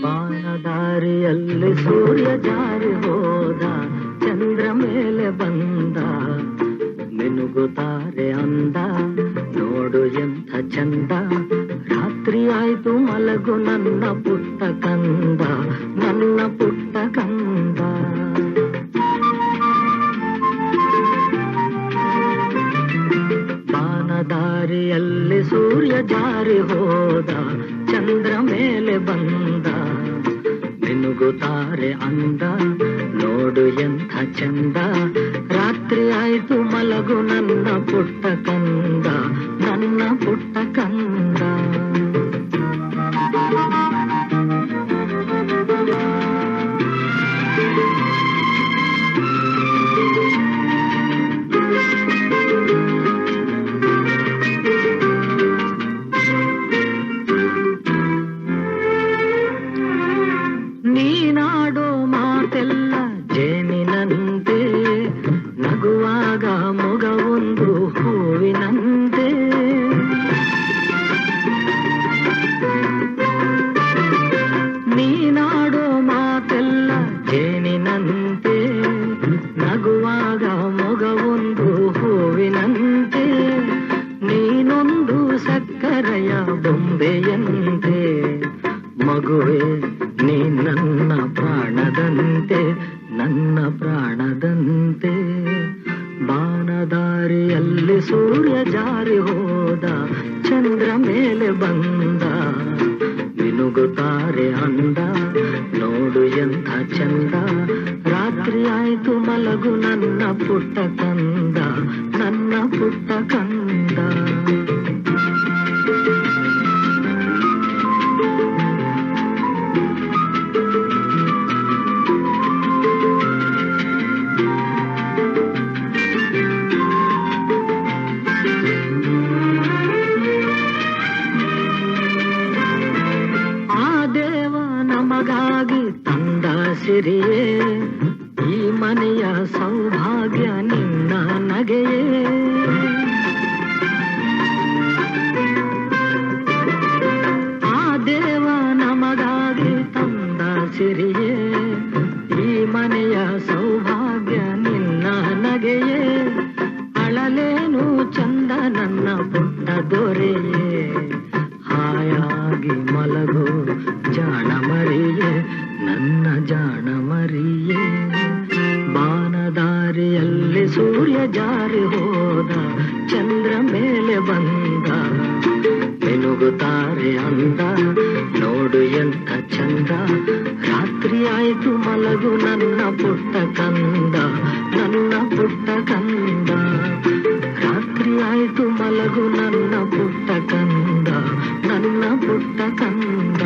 ಬಾನದಾರಿಯಲ್ಲಿ ಸೂರ್ಯ ಜಾರಿ ಹೋದ, ಚಂದ್ರ ಮೇಲೆ ಬಂದ, ಮಿನುಗುತ್ತಾರೆ ಅಂದ, ನೋಡು ಎಂಥ ಚಂದ. ರಾತ್ರಿ ಆಯ್ತು ಮಲಗು ನನ್ನ ಪುಟ್ಟ ಕಂದ, ನನ್ನ ಪುಟ್ಟ ಕಂದ. ಬಾನದಾರಿಯಲ್ಲಿ ಸೂರ್ಯ ಜಾರಿ ಹೋದ, ಚಂದ್ರ ಮೇಲೆ ಬಂದ, ಮಿನುಗುತ್ತಾರೆ ಅಂದ, ನೋಡು ಎಂಥ ಚಂದ. ರಾತ್ರಿ ಆಯ್ತು ಮಲಗು ನನ್ನ ಪುಟ್ಟ ಕಂದ, ನನ್ನ ಪುಟ್ಟ ಕಂದ. ನೀನಾಡೋ ಮಾತೆಲ್ಲ ಜೇನಿನಂತೆ, ನಗುವಾಗ ಮೊಗವೊಂದು ಹೂವಿನಂತೆ. ನೀನಾಡೋ ಮಾತೆಲ್ಲ ಜೇನಿನಂತೆ, ನಗುವಾಗ ಮೊಗವೊಂದು ಹೂವಿನಂತೆ. ನೀನೊಂದು ಸಕ್ಕರೆಯ ಬೊಂಬೆಯಂತೆ, ಮಗುವೆ ನೀ ನನ್ನ ಪ್ರಾಣದಂತೆ, ನನ್ನ ಪ್ರಾಣದಂತೆ. ಬಾನದಾರಿಯಲ್ಲಿ ಸೂರ್ಯ ಜಾರಿ ಹೋದ, ಚಂದ್ರ ಮೇಲೆ ಬಂದ, ಮಿನುಗುತ್ತಾರೆ ಅಂದ, ನೋಡು ಎಂಥ ಚಂದ. ರಾತ್ರಿ ಆಯ್ತು ಮಲಗು ನನ್ನ ಪುಟ್ಟ ಕಂದ, ನನ್ನ ಪುಟ್ಟ ಕಂದ. ನಮಗಾಗಿ ತಂದ ಸಿರಿಯೇ, ಈ ಮನೆಯ ಸೌಭಾಗ್ಯ ನಿನ್ನ ನಗೆಯೇ. ಆ ದೇವ ನಮಗಾಗಿ ತಂದ ಸಿರಿಯೇ, ಈ ಮನೆಯ ಸೌಭಾಗ್ಯ ನಿನ್ನ ನಗೆಯೇ. ಅಳಲೇನು ಚಂದ ನನ್ನ ಪುಟ್ಟ ದೊರೆಯೇ, ಹಾಯಾಗಿ ಮಲಗು ಜಾಣ ಮರಿಯೇ, ನನ್ನ ಜಾಣ ಮರಿಯೇ. ಬಾನದಾರಿಯಲ್ಲಿ ಸೂರ್ಯ ಜಾರಿ ಹೋದ, ಚಂದ್ರ ಮೇಲೆ ಬಂದ, ಮಿನುಗುತ್ತಾರೆ ಅಂದ, ನೋಡು ಎಂಥ ಚಂದ. ರಾತ್ರಿ ಆಯ್ತು ಮಲಗು ನನ್ನ ಪುಟ್ಟ ಕಂದ, ನನ್ನ ಪುಟ್ಟ ಕಂದ. ರಾತ್ರಿ ಆಯ್ತು ಮಲಗು ನನ್ನ ಪುಟ್ಟ ಕಂದ, ನನ್ನ ಪುಟ್ಟ ಕಂದ.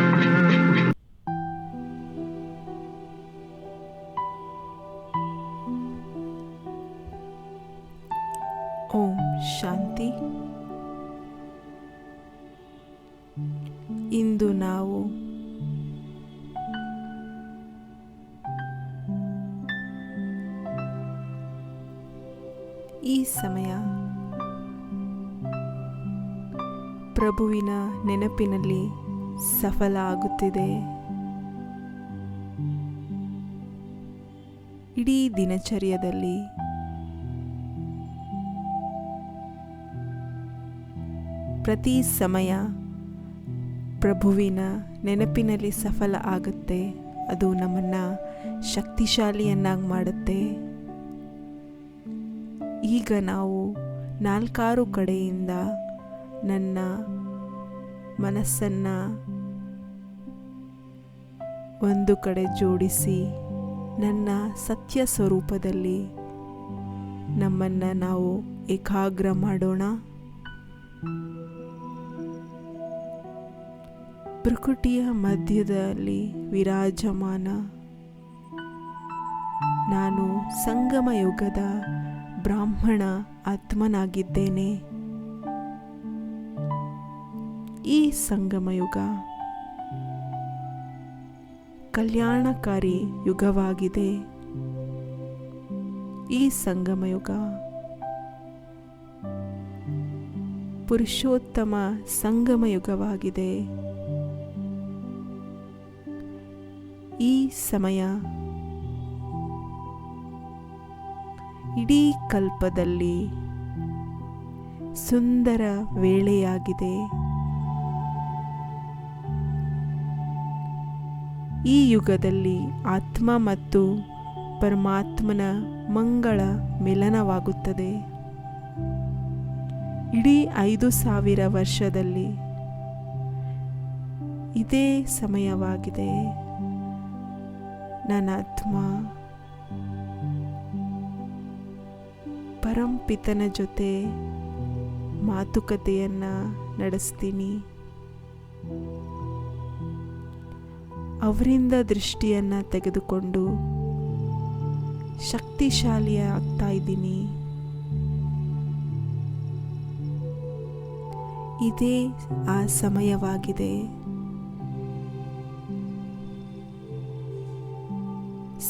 ಓಂ ಶಾಂತಿ. ಇಂದು ನಾವು ಈ ಸಮಯ ಪ್ರಭುವಿನ ನೆನಪಿನಲ್ಲಿ ಸಫಲ ಆಗುತ್ತಿದೆ. ಇಡೀ ದಿನಚರ್ಯದಲ್ಲಿ ಪ್ರತಿ ಸಮಯ ಪ್ರಭುವಿನ ನೆನಪಿನಲ್ಲಿ ಸಫಲ ಆಗುತ್ತೆ. ಅದು ನಮ್ಮನ್ನು ಶಕ್ತಿಶಾಲಿಯನ್ನಾಗಿ ಮಾಡುತ್ತೆ. ಈಗ ನಾವು 4 ಕಡೆಯಿಂದ ನನ್ನ ಮನಸ್ಸನ್ನು ಒಂದು ಕಡೆ ಜೋಡಿಸಿ ನನ್ನ ಸತ್ಯ ಸ್ವರೂಪದಲ್ಲಿ ನಮ್ಮನ್ನು ನಾವು ಏಕಾಗ್ರ ಮಾಡೋಣ. ಭ್ರುಕುಟಿಯ ಮಧ್ಯದಲ್ಲಿ ವಿರಾಜಮಾನ ನಾನು ಸಂಗಮ ಯುಗದ ಬ್ರಾಹ್ಮಣ ಆತ್ಮನಾಗಿದ್ದೇನೆ. ಈ ಸಂಗಮ ಯುಗ ಕಲ್ಯಾಣಕಾರಿ ಯುಗವಾಗಿದೆ. ಈ ಸಂಗಮ ಯುಗ ಪುರುಷೋತ್ತಮ ಸಂಗಮ ಯುಗವಾಗಿದೆ. ಈ ಸಮಯ ಇಡೀ ಕಲ್ಪದಲ್ಲಿ ಸುಂದರ ವೇಳೆಯಾಗಿದೆ. ಈ ಯುಗದಲ್ಲಿ ಆತ್ಮ ಮತ್ತು ಪರಮಾತ್ಮನ ಮಂಗಳ ಮಿಲನವಾಗುತ್ತದೆ. ಇಡೀ 5,000 ವರ್ಷದಲ್ಲಿ ಇದೇ ಸಮಯವಾಗಿದೆ. ನನ್ನ ಆತ್ಮ ಪರಂಪಿತನ ಜೊತೆ ಮಾತುಕತೆಯನ್ನು ನಡೆಸ್ತೀನಿ. ಅವರಿಂದ ದೃಷ್ಟಿಯನ್ನು ತೆಗೆದುಕೊಂಡು ಶಕ್ತಿಶಾಲಿಯ ಆಗ್ತಾ ಇದ್ದೀನಿ. ಇದೇ ಆ ಸಮಯವಾಗಿದೆ.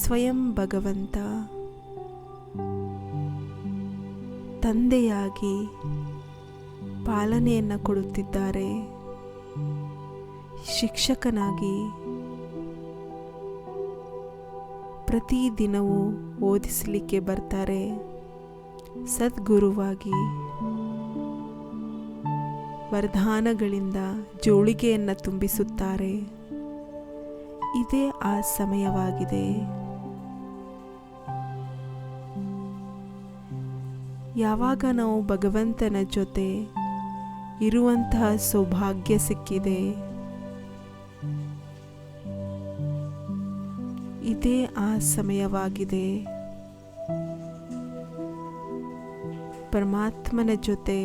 ಸ್ವಯಂ ಭಗವಂತ ತಂದೆಯಾಗಿ ಪಾಲನೆಯನ್ನು ಕೊಡುತ್ತಿದ್ದಾರೆ. ಶಿಕ್ಷಕನಾಗಿ ಪ್ರತಿದಿನವೂ ಓದಿಸಲಿಕ್ಕೆ ಬರ್ತಾರೆ. ಸದ್ಗುರುವಾಗಿ ವರದಾನಗಳಿಂದ ಜೋಳಿಗೆಯನ್ನು ತುಂಬಿಸುತ್ತಾರೆ. ಇದೇ ಆ ಸಮಯವಾಗಿದೆ. ಯಾವಾಗ ನಾವು ಭಗವಂತನ ಜೊತೆ ಇರುವಂತಹ ಸೌಭಾಗ್ಯ ಸಿಕ್ಕಿದೆ, ಇದೇ ಆ ಸಮಯವಾಗಿದೆ. ಪರಮಾತ್ಮನ ಜೊತೆ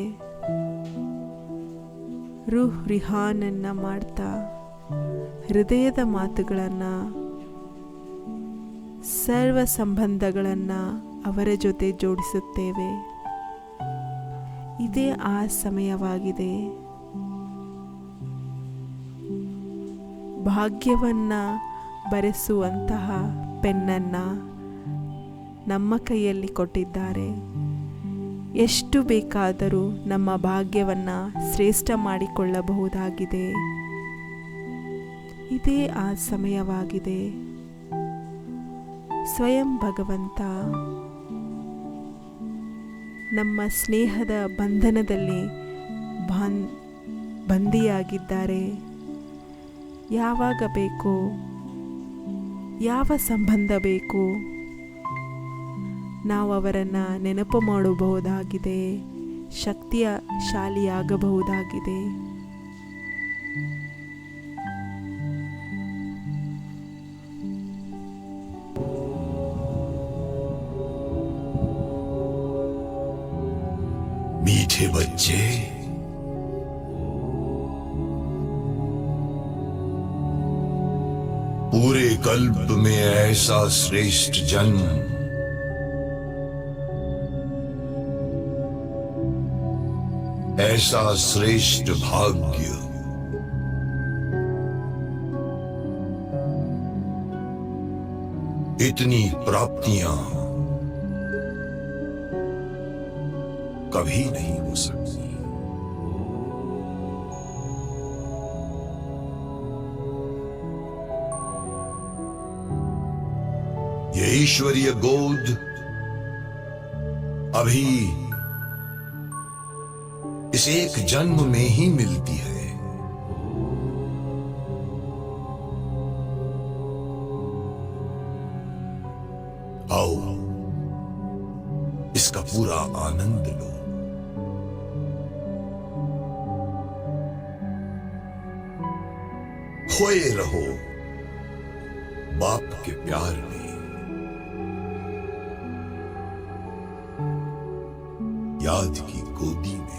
ರೂಹ್ ರಿಹಾನನ್ನು ಮಾಡ್ತಾ ಹೃದಯದ ಮಾತುಗಳನ್ನು, ಸರ್ವ ಸಂಬಂಧಗಳನ್ನು ಅವರ ಜೊತೆ ಜೋಡಿಸುತ್ತೇವೆ. ಇದೇ ಆ ಸಮಯವಾಗಿದೆ. ಭಾಗ್ಯವನ್ನು ಬರೆಸುವಂತಹ ಪೆನ್ನನ್ನು ನಮ್ಮ ಕೈಯಲ್ಲಿ ಕೊಟ್ಟಿದ್ದಾರೆ. ಎಷ್ಟು ಬೇಕಾದರೂ ನಮ್ಮ ಭಾಗ್ಯವನ್ನು ಶ್ರೇಷ್ಠ ಮಾಡಿಕೊಳ್ಳಬಹುದಾಗಿದೆ. ಇದೇ ಆ ಸಮಯವಾಗಿದೆ. ಸ್ವಯಂ ಭಗವಂತ ನಮ್ಮ ಸ್ನೇಹದ ಬಂಧನದಲ್ಲಿ ಬಂದಿಯಾಗಿದ್ದಾರೆ. ಯಾವಾಗ ಬೇಕು, ಯಾವ ಸಂಬಂಧ ಬೇಕು, ನಾವು ಅವರನ್ನು ನೆನಪು ಮಾಡಬಹುದಾಗಿದೆ, ಶಕ್ತಿಯ ಶಾಲಿಯಾಗಬಹುದಾಗಿದೆ. मीठे बच्चे, पूरे कल्प में ऐसा श्रेष्ठ जन्म, ऐसा श्रेष्ठ भाग्य, इतनी प्राप्तियां कभी नहीं हो सकती। ये ईश्वरीय गोद अभी इस एक जन्म में ही मिलती है। आओ, इसका पूरा आनंद लो। खोए रहो बाप के प्यार में, याद की गोदी में।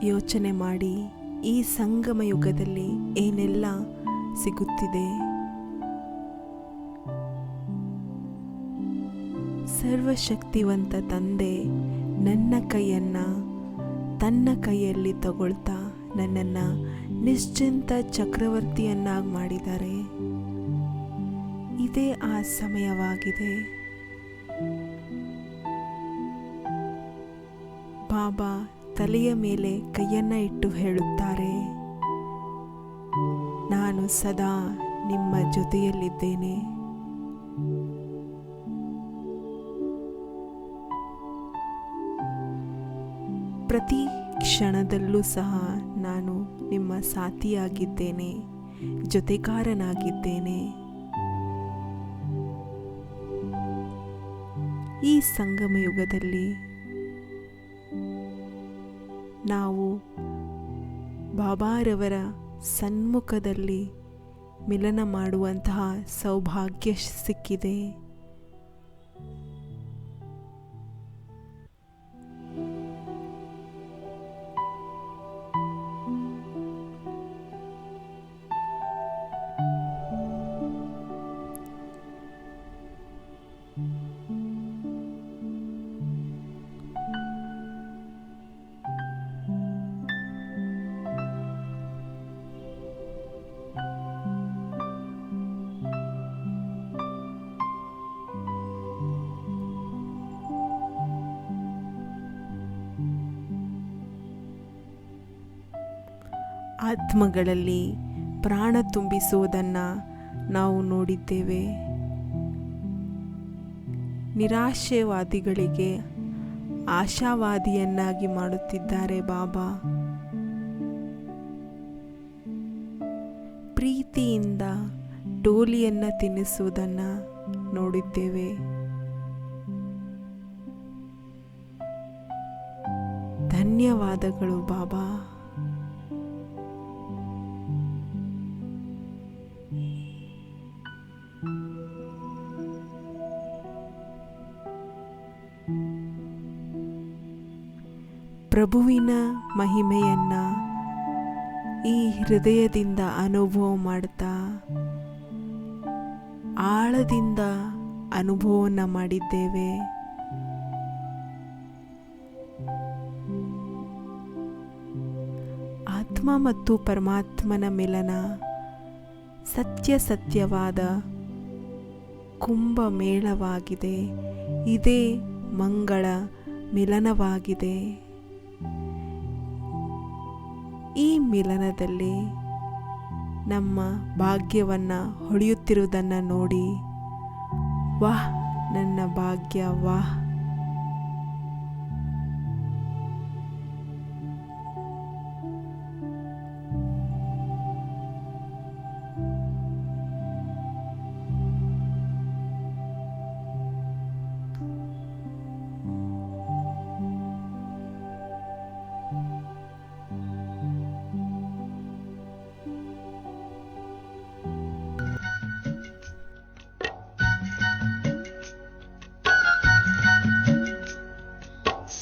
ಯೋಚನೆ ಮಾಡಿ ಈ ಸಂಗಮ ಯುಗದಲ್ಲಿ ಏನೆಲ್ಲ ಸಿಗುತ್ತಿದೆ. ಸರ್ವಶಕ್ತಿವಂತ ತಂದೆ ನನ್ನ ಕೈಯನ್ನು ತನ್ನ ಕೈಯಲ್ಲಿ ತಗೊಳ್ತಾ ನನ್ನನ್ನು ನಿಶ್ಚಿಂತ ಚಕ್ರವರ್ತಿಯನ್ನಾಗಿ ಮಾಡಿದ್ದಾರೆ. ಇದೇ ಆ ಸಮಯವಾಗಿದೆ. ಬಾಬಾ ತಲೆಯ ಮೇಲೆ ಕೈಯನ್ನು ಇಟ್ಟು ಹೇಳುತ್ತಾರೆ, ನಾನು ಸದಾ ನಿಮ್ಮ ಜೊತೆಯಲ್ಲಿದ್ದೇನೆ. ಪ್ರತಿ ಕ್ಷಣದಲ್ಲೂ ಸಹ ನಾನು ನಿಮ್ಮ ಸಾಥಿಯಾಗಿದ್ದೇನೆ, ಜೊತೆಗಾರನಾಗಿದ್ದೇನೆ. ಈ ಸಂಗಮ ಯುಗದಲ್ಲಿ ನಾವು ಬಾಬಾರವರ ಸನ್ಮುಖದಲ್ಲಿ ಮಿಲನ ಮಾಡುವಂತಹ ಸೌಭಾಗ್ಯ ಸಿಕ್ಕಿದೆ. ಆತ್ಮಗಳಲ್ಲಿ ಪ್ರಾಣ ತುಂಬಿಸುವುದನ್ನು ನಾವು ನೋಡಿದ್ದೇವೆ. ನಿರಾಶೆವಾದಿಗಳಿಗೆ ಆಶಾವಾದಿಯನ್ನಾಗಿ ಮಾಡುತ್ತಿದ್ದಾರೆ ಬಾಬಾ. ಪ್ರೀತಿಯಿಂದ ಟೋಲಿಯನ್ನು ತಿನ್ನಿಸುವುದನ್ನು ನೋಡಿದ್ದೇವೆ. ಧನ್ಯವಾದಗಳು ಬಾಬಾ. ಪ್ರಭುವಿನ ಮಹಿಮೆಯನ್ನ ಈ ಹೃದಯದಿಂದ ಅನುಭವ ಮಾಡ್ತಾ ಆಳದಿಂದ ಅನುಭವವನ್ನು ಮಾಡಿದ್ದೇವೆ. ಆತ್ಮ ಮತ್ತು ಪರಮಾತ್ಮನ ಮಿಲನ ಸತ್ಯವಾದ ಕುಂಭಮೇಳವಾಗಿದೆ. ಇದೇ ಮಂಗಳ ಮಿಲನವಾಗಿದೆ. ಈ ಮಿಲನದಲ್ಲಿ ನಮ್ಮ ಭಾಗ್ಯವನ್ನು ಹೊಳೆಯುತ್ತಿರುವುದನ್ನು ನೋಡಿ ವಾಹ್, ನನ್ನ ಭಾಗ್ಯ ವಾಹ್.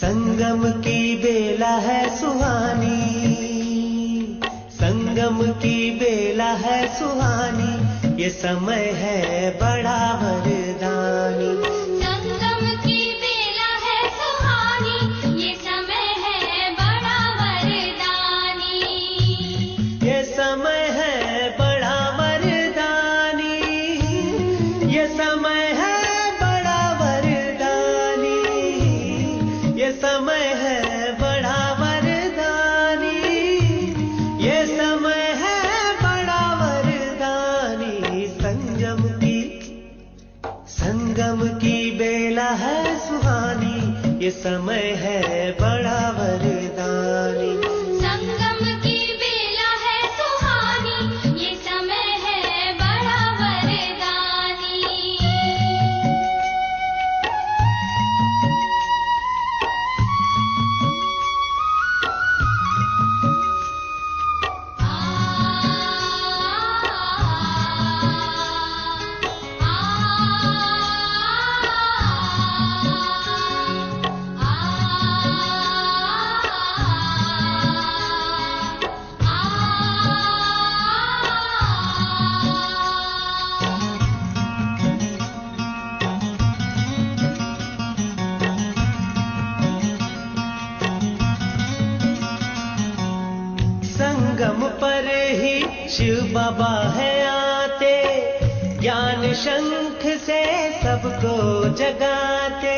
संगम की बेला है सुहानी, संगम की बेला है सुहानी, ये समय है बड़ा वरदानी। संगम की बेला है सुहानी, ये समय है बड़ा वरदानी। ये समय है बड़ा वरदानी, ये समय है बड़ा वरदानी, ये समय है बड़ा वरदानी, ये समय है बड़ा वरदानी। संगम की बेला है सुहानी, ये समय है बड़ा वरदानी। संगम की बेला है सुहानी, ये समय है बड़ा वरदानी। आ शिव बाबा है आते, ज्ञान शंख से सबको जगाते।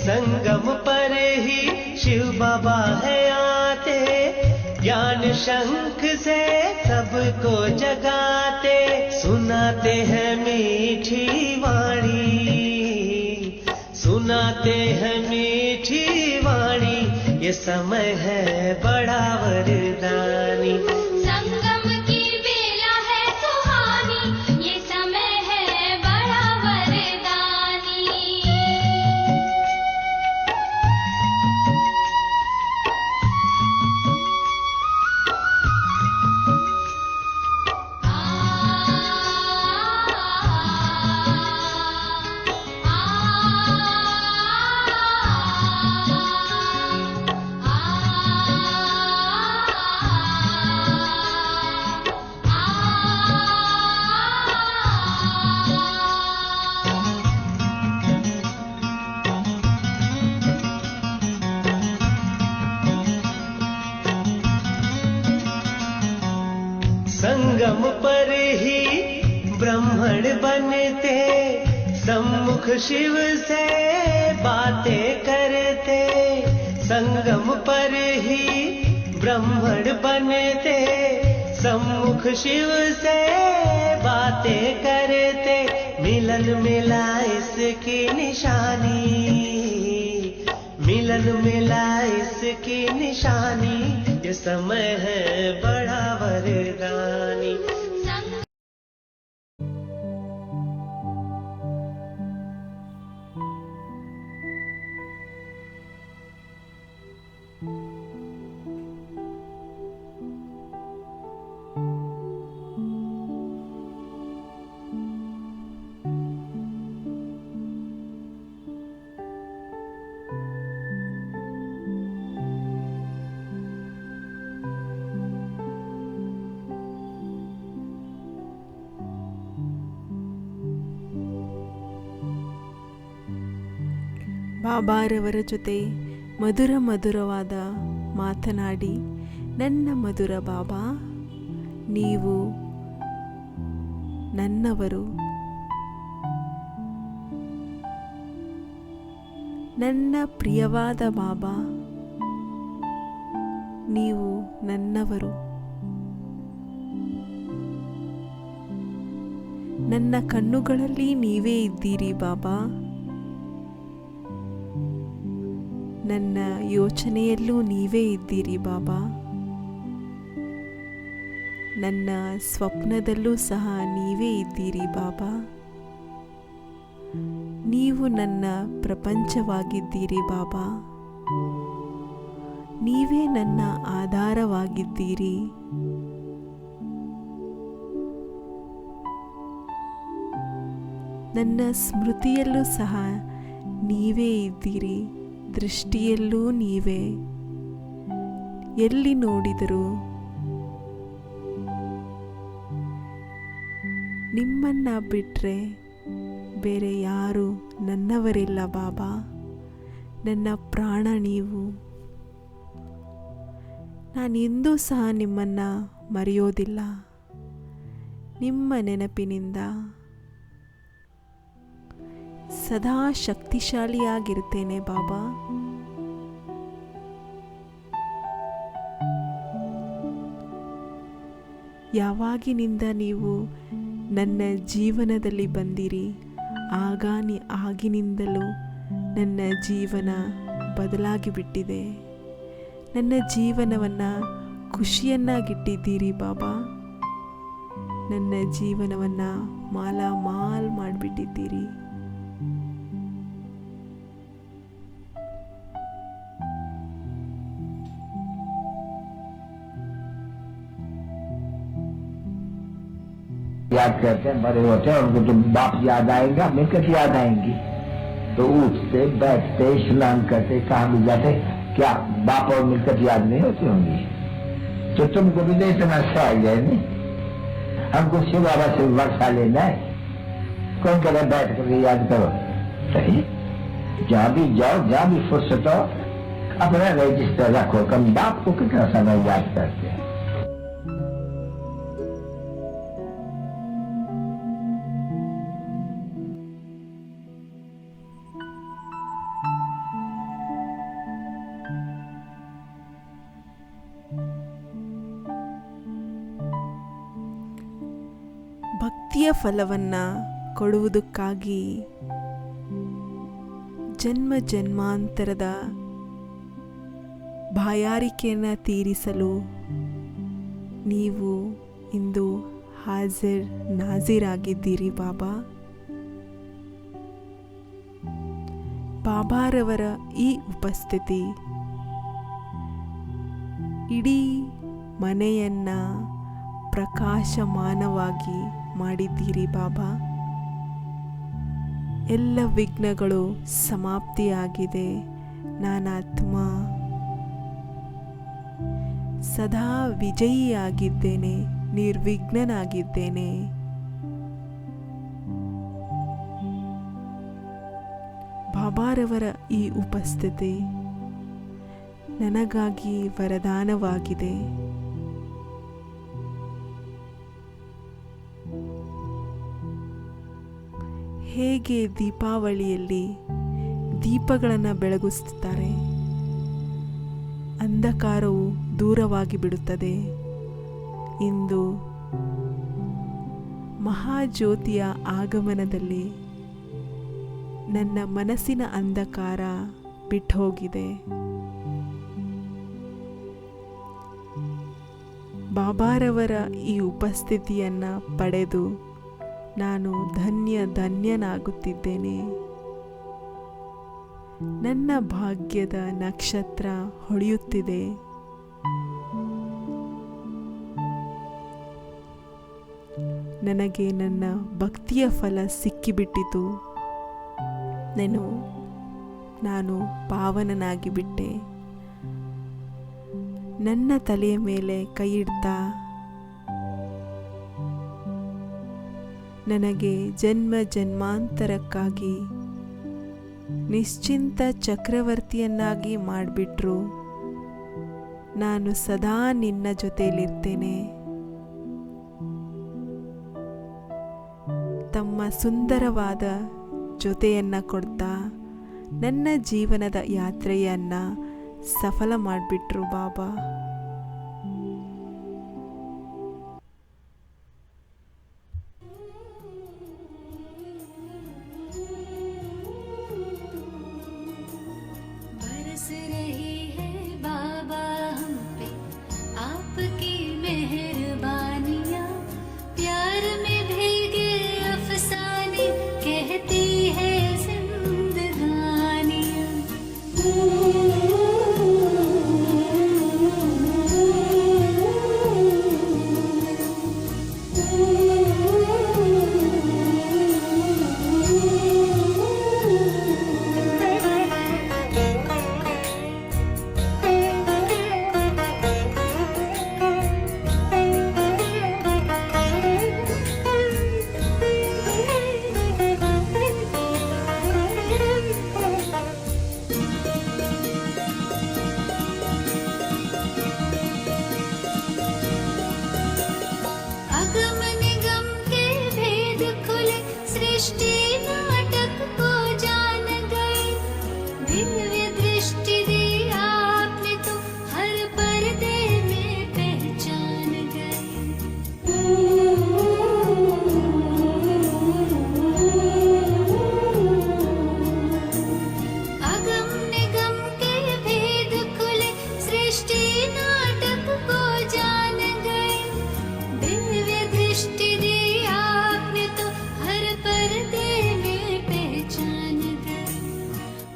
संगम पर ही शिव बाबा है आते, ज्ञान शंख से सबको जगाते। सुनाते हैं मीठी वाणी, सुनाते हैं मीठी वाणी, ये समय है बड़ा वरदानी। संगम की बेला है सुहानी, ये समय है बड़ा वरदानी। संगम पर ही ब्राह्मण बनते, सम्मुख शिव से बातें करते। संगम पर ही ब्राह्मण बनते, सम्मुख शिव से बातें करते। मिलन मिला इसकी निशानी, मिलन मिला इसकी निशानी, ये समय है बड़ा वरदानी। ಬಾಬಾರವರ ಜೊತೆ ಮಧುರವಾದ ಮಾತನಾಡಿ, ನನ್ನ ಮಧುರ ಬಾಬಾ, ನೀವು ನನ್ನವರು, ನನ್ನ ಪ್ರಿಯವಾದ ಬಾಬಾ, ನೀವು ನನ್ನವರು, ನನ್ನ ಕಣ್ಣುಗಳಲ್ಲಿ ನೀವೇ ಇದ್ದೀರಿ ಬಾಬಾ, ನನ್ನ ಯೋಚನೆಯಲ್ಲೂ ನೀವೇ ಇದ್ದೀರಿ ಬಾಬಾ, ನನ್ನ ಸ್ವಪ್ನದಲ್ಲೂ ಸಹ ನೀವೇ ಇದ್ದೀರಿ ಬಾಬಾ. ನೀವು ನನ್ನ ಪ್ರಪಂಚವಾಗಿದ್ದೀರಿ ಬಾಬಾ, ನೀವೇ ನನ್ನ ಆಧಾರವಾಗಿದ್ದೀರಿ. ನನ್ನ ಸ್ಮೃತಿಯಲ್ಲೂ ಸಹ ನೀವೇ ಇದ್ದೀರಿ, ದೃಷ್ಟಿಯಲ್ಲೂ ನೀವೇ. ಎಲ್ಲಿ ನೋಡಿದರೂ ನಿಮ್ಮನ್ನ ಬಿಟ್ಟರೆ ಬೇರೆ ಯಾರು ನನ್ನವರಿಲ್ಲ ಬಾಬಾ. ನನ್ನ ಪ್ರಾಣ ನೀವು. ನಾನೆಂದೂ ಸಹ ನಿಮ್ಮನ್ನು ಮರೆಯೋದಿಲ್ಲ. ನಿಮ್ಮ ನೆನಪಿನಿಂದ ಸದಾ ಶಕ್ತಿಶಾಲಿಯಾಗಿರ್ತೇನೆ ಬಾಬಾ. ಯಾವಾಗಿನಿಂದ ನೀವು ನನ್ನ ಜೀವನದಲ್ಲಿ ಬಂದಿರಿ, ಆಗಿನಿಂದಲೂ ನನ್ನ ಜೀವನ ಬದಲಾಗಿ ಬಿಟ್ಟಿದೆ. ನನ್ನ ಜೀವನವನ್ನು ಖುಷಿಯನ್ನಾಗಿಟ್ಟಿದ್ದೀರಿ ಬಾಬಾ. ನನ್ನ ಜೀವನವನ್ನು ಮಾಲಾಮಾಲ್ ಮಾಡಿಬಿಟ್ಟಿದ್ದೀರಿ. याद करते हैं, बड़े होते हैं, उनको तो बाप याद आएगा, मिलकत याद आएंगी, तो उठते बैठते स्नान करते कहाँ भी जाते, क्या बाप और मिलकत याद नहीं होती होंगी? तो तुमको भी नहीं समझता आ जाए नहीं, हमको शिव बाबा से वर्षा लेना है, कौन करे बैठ करके याद करो। सही, जहाँ भी जाओ, जहाँ भी फुर्सत हो, अपना रजिस्टर रखो, कम बाप को कितना समय याद करते हैं। ಭಕ್ತಿಯ ಫಲವನ್ನು ಕೊಡುವುದಕ್ಕಾಗಿ ಜನ್ಮ ಜನ್ಮಾಂತರದ ಬಾಯಾರಿಕೆಯನ್ನು ತೀರಿಸಲು ನೀವು ಇಂದು ನಾಜೀರಾಗಿದ್ದೀರಿ ಬಾಬಾ. ಬಾಬಾರವರ ಈ ಉಪಸ್ಥಿತಿ ಇಡೀ ಮನೆಯನ್ನು ಪ್ರಕಾಶಮಾನವಾಗಿ ಮಾಡಿದ್ದೀರಿ ಬಾಬಾ. ಎಲ್ಲ ವಿಘ್ನಗಳು ಸಮಾಪ್ತಿಯಾಗಿದೆ. ನಾನಾತ್ಮ ಸದಾ ವಿಜಯಿಯಾಗಿದ್ದೇನೆ, ನಿರ್ವಿಘ್ನನಾಗಿದ್ದೇನೆ. ಬಾಬಾರವರ ಈ ಉಪಸ್ಥಿತಿ ನನಗಾಗಿ ವರದಾನವಾಗಿದೆ. ಹೇಗೆ ದೀಪಾವಳಿಯಲ್ಲಿ ದೀಪಗಳನ್ನು ಬೆಳಗಿಸುತ್ತಾರೆ, ಅಂಧಕಾರವು ದೂರವಾಗಿ ಬಿಡುತ್ತದೆ. ಇಂದು ಮಹಾಜ್ಯೋತಿಯ ಆಗಮನದಲ್ಲಿ ನನ್ನ ಮನಸ್ಸಿನ ಅಂಧಕಾರ ಬಿಟ್ಟೋಗಿದೆ. ಬಾಬಾರವರ ಈ ಉಪಸ್ಥಿತಿಯನ್ನು ಪಡೆದು ನಾನು ಧನ್ಯನಾಗುತ್ತಿದ್ದೇನೆ. ನನ್ನ ಭಾಗ್ಯದ ನಕ್ಷತ್ರ ಹೊಳೆಯುತ್ತಿದೆ. ನನಗೆ ನನ್ನ ಭಕ್ತಿಯ ಫಲ ಸಿಕ್ಕಿಬಿಟ್ಟಿತು. ನಾನು ಪಾವನನಾಗಿ ಬಿಟ್ಟೆ. ನನ್ನ ತಲೆಯ ಮೇಲೆ ಕೈ ಇಡ್ತಾ ನನಗೆ ಜನ್ಮ ಜನ್ಮಾಂತರಕ್ಕಾಗಿ ನಿಶ್ಚಿಂತ ಚಕ್ರವರ್ತಿಯನ್ನಾಗಿ ಮಾಡಿಬಿಟ್ರು. ನಾನು ಸದಾ ನಿನ್ನ ಜೊತೆಯಲ್ಲಿರ್ತೇನೆ. ತಮ್ಮ ಸುಂದರವಾದ ಜೊತೆಯನ್ನು ಕೊಡ್ತಾ ನನ್ನ ಜೀವನದ ಯಾತ್ರೆಯನ್ನು ಸಫಲ ಮಾಡಿಬಿಟ್ರು ಬಾಬಾ. बरस रही है बाबा हम पे आपकी मेहरबानियाँ, प्यार में भीगे अफसाने कहती है जिंदगानियाँ। अगम निगम के भेद खुले, सृष्टि नाटक को जान गए। दिव्य दृष्टि दी आपने तो हर पर्दे में पहचान गए। अगम निगम के भेद खुले, सृष्टि नाटक को जान गए। दिव्य दृष्टि दी आपने तो हर पर्दे में पहचान गए।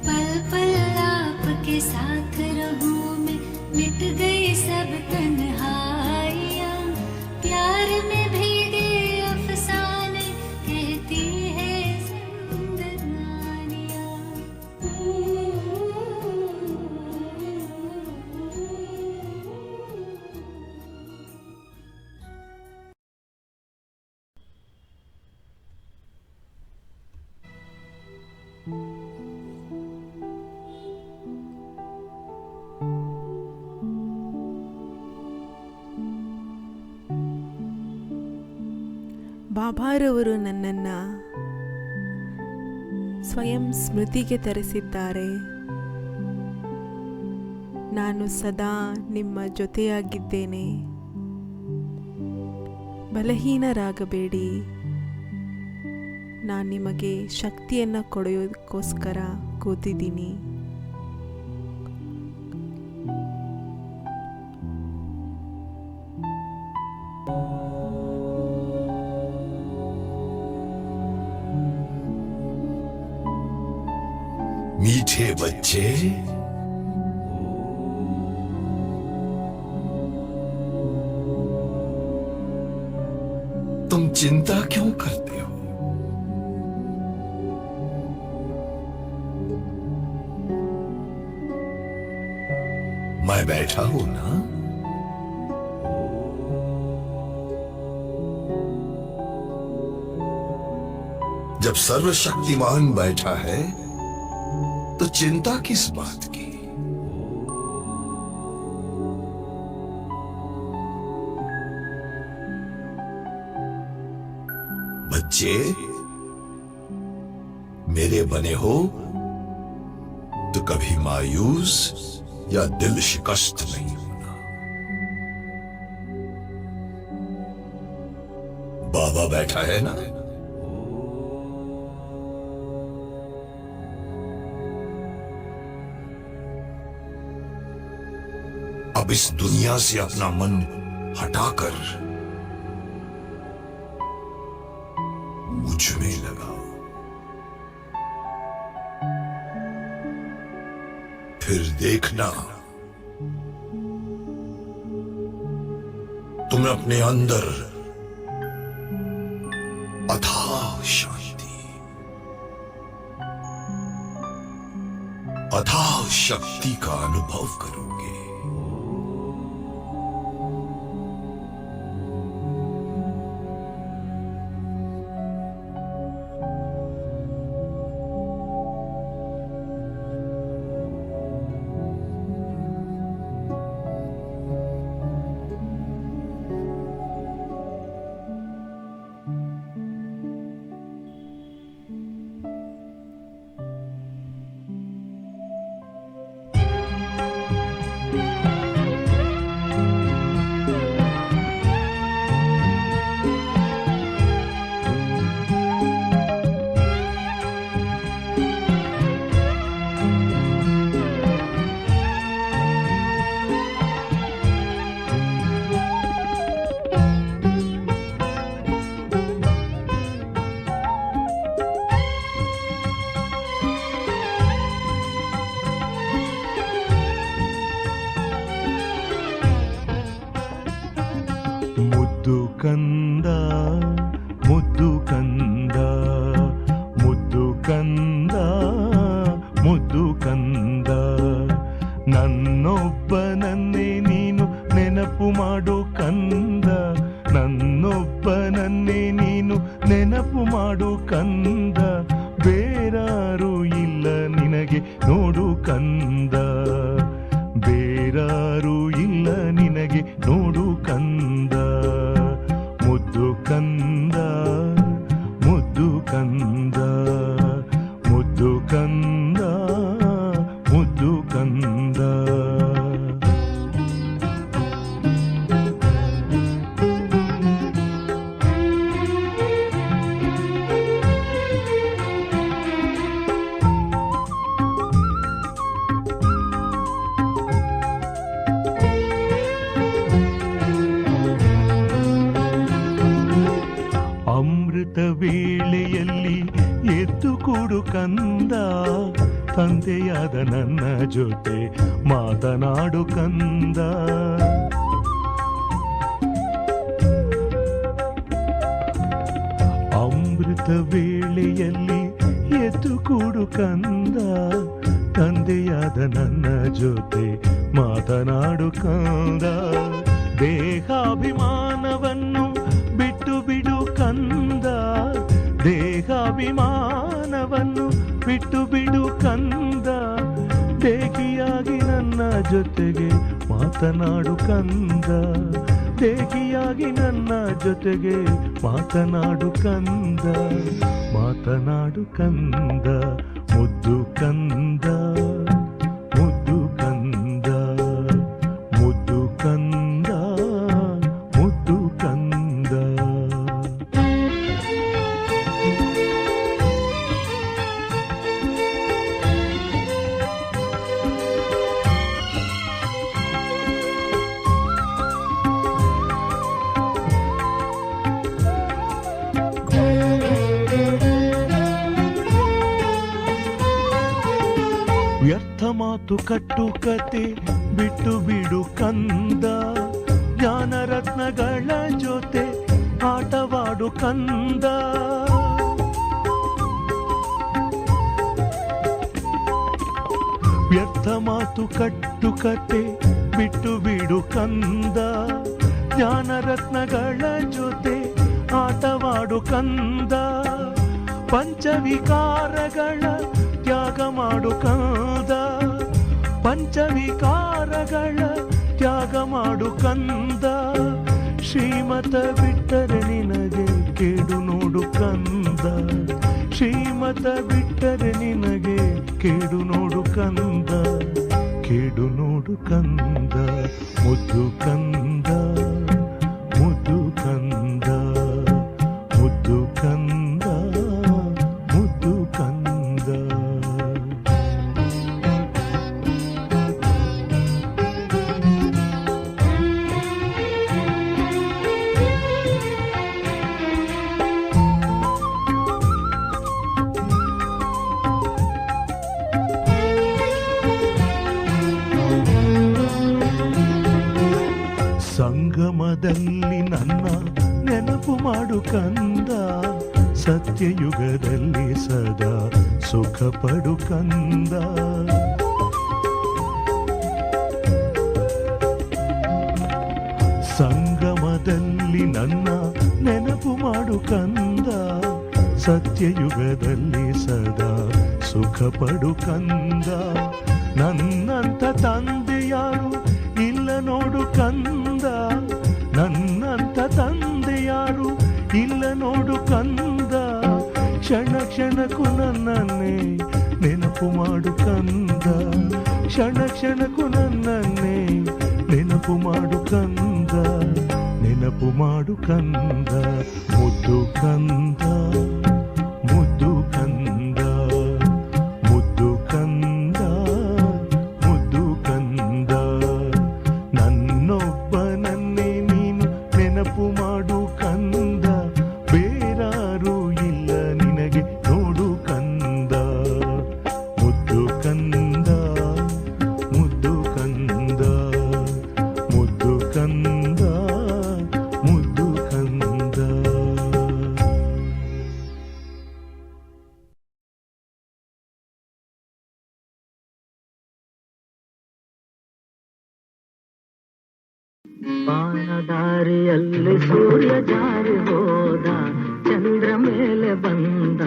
पल पल आपके साथ रहूं मैं, मिट गई सब तन्हाइयाँ। प्यार में भीगे अफसाने कहती है जिंदगानियाँ। ಬಾಬಾರವರು ನನ್ನನ್ನು ಸ್ವಯಂ ಸ್ಮೃತಿಗೆ ತರಿಸಿದ್ದಾರೆ. ನಾನು ಸದಾ ನಿಮ್ಮ ಜೊತೆಯಾಗಿದ್ದೇನೆ. ಬಲಹೀನರಾಗಬೇಡಿ. ನಾನು ನಿಮಗೆ ಶಕ್ತಿಯನ್ನು ಕೊಡೋದಕ್ಕೋಸ್ಕರ ಕೂತಿದ್ದೀನಿ. मीठे बच्चे, तुम चिंता क्यों करते हो? मैं बैठा हूं ना। जब सर्वशक्तिमान बैठा है तो चिंता किस बात की? बच्चे, मेरे बने हो तो कभी मायूस या दिल शिकस्त नहीं होना। बाबा बैठा है ना। अब इस दुनिया से अपना मन हटाकर मुझ में लगाओ, फिर देखना तुम्हें अपने अंदर अथाह शांति, अथाह शक्ति का अनुभव करोगे। ಮುದ್ದು ಕಂದ ಮುದ್ದು ಕಂದ ಮುದ್ದು ಕಂದ ಮುದ್ದು ಕಂದ, ನನ್ನೊಬ್ಬನನ್ನೇ ನೀನು ನೆನಪು ಮಾಡು ಕಂದ, ನನ್ನೊಬ್ಬನನ್ನೇ ನೀನು ನೆನಪು ಮಾಡು ಕಂದ, ಬೇರಾರು ಇಲ್ಲ ನಿನಗೆ ನೋಡು ಕಂದ, ಬೇರಾರು ಇಲ್ಲ ನಿನಗೆ ನೋಡು ಕಂದ, ಮುದ್ದು ಕಂದ ಮುದ್ದು ಕಂದ ಮುದ್ದು ಕಂದ ಮುದ್ದು ಕಂದ. ಅಮೃತ ವೇಳೆಯಲ್ಲಿ ಎದ್ದು ಕೂಡು ಕಂದ, ತಂದೆಯಾದ ನನ್ನ ಜೊತೆ ಮಾತನಾಡು ಕಂದ, ಅಮೃತ ವೇಳೆಯಲ್ಲಿ ಎದ್ದು ಕೂಡು ಕಂದ, ತಂದೆಯಾದ ನನ್ನ ಜೊತೆ ಮಾತನಾಡು ಕಂದ, ದೇಹಾಭಿಮಾನವನ್ನು ಬಿಟ್ಟು ಬಿಡು ಕಂದ, ದೇಹಾಭಿಮಾನವನ್ನು ಬಿಟ್ಟು ಬಿಡು ಕಂದ, ದೇಹಿಯಾಗಿ ನನ್ನ ಜೊತೆಗೆ ಮಾತನಾಡು ಕಂದ, ದೇಹಿಯಾಗಿ ನನ್ನ ಜೊತೆಗೆ ಮಾತನಾಡು ಕಂದ, ಮಾತನಾಡು ಕಂದ, ಮುದ್ದು ಕಂದ ಮುದ್ದು ಕಂದ ಮುದ್ದು ಕಂದ ಮುದ್ದು ಕಂದ. ಮಾತು ಕಟ್ಟು ಕತೆ ಬಿಟ್ಟು ಬಿಡು ಕಂದ, ಜ್ಞಾನ ರತ್ನಗಳ ಜೊತೆ ಆಟವಾಡು ಕಂದ. ವ್ಯರ್ಥ ಮಾತು ಕಟ್ಟು ಕತೆ ಬಿಟ್ಟು ಬಿಡು ಕಂದ, ಜ್ಞಾನ ರತ್ನಗಳ ಜೊತೆ ಆಟವಾಡು ಕಂದ. ಪಂಚವಿಕಾರಗಳ ತ್ಯಾಗ ಮಾಡು ಕಂದ, ಪಂಚವಿಕಾರಗಳ ತ್ಯಾಗ ಮಾಡು ಕಂದ. ಶ್ರೀಮತ ಬಿಟ್ಟರೆ ನಿನಗೆ ಕೇಡು ನೋಡು ಕಂದ, ಶ್ರೀಮತ ಬಿಟ್ಟರೆ ನಿನಗೆ ಕೇಡು ನೋಡು ಕಂದ, ಕೇಡು ನೋಡು ಕಂದ. ಮುದ್ದು ಕಂದ, ಮುದ್ದು ಕಂದ, ಮುದ್ದು ಕಂದ, ಮುದ್ದು ಕಂದ. ಸಂಗಮದಲ್ಲಿ ನನ್ನ ನೆನಪು ಮಾಡು ಕಂದ, ಸತ್ಯಯುಗದಲ್ಲಿ ಸದಾ ಸುಖ ಪಡು ಕಂದ. ಸಂಗಮದಲ್ಲಿ ನನ್ನ ನೆನಪು ಮಾಡು ಕಂದ, ಸತ್ಯಯುಗದಲ್ಲಿ ಸದಾ ಸುಖ ಪಡು ಕಂದ. ನನ್ನಂತ ತಂದೆ ಯಾರು ಇಲ್ಲ ನೋಡು ಕಂದ, ನನ್ನಂತ ತಂದೆ ಯಾರು ಇಲ್ಲ ನೋಡು ಕಂದ. ಕ್ಷಣ ಕ್ಷಣಕ್ಕೂ ನನ್ನನ್ನೇ ನೆನಪು ಮಾಡು ಕಂದ, ಕ್ಷಣ ಕ್ಷಣಕ್ಕೂ ನನ್ನನ್ನೇ ನೆನಪು ಮಾಡು ಕಂದ, ನೆನಪು ಮಾಡು ಕಂದ. ಮುದ್ದು ಕಂದ, ಮುದ್ದು ಕಂದ, ಮುದ್ದು ಕಂದ, ಮುದ್ದು ಕಂದ. ನನ್ನೊಬ್ಬನನ್ನೇ ನೀನು ನೆನಪು ಮಾಡು ಕಂದ, ಬೇರಾರು ಇಲ್ಲ ನಿನಗೆ ನೋಡು ಕಂದ. ಮುದ್ದು ಕಂದ, ಮುದ್ದು ಕಂದ, ಮುದ್ದು ಕಂದ, ಮುದ್ದು ಕಂದ. ಬಾನದಾರಿಯಲ್ಲಿ ಸೂರ್ಯ ಜಾರಿ ಹೋದ, ಚಂದ್ರ ಮೇಲೆ ಬಂದ,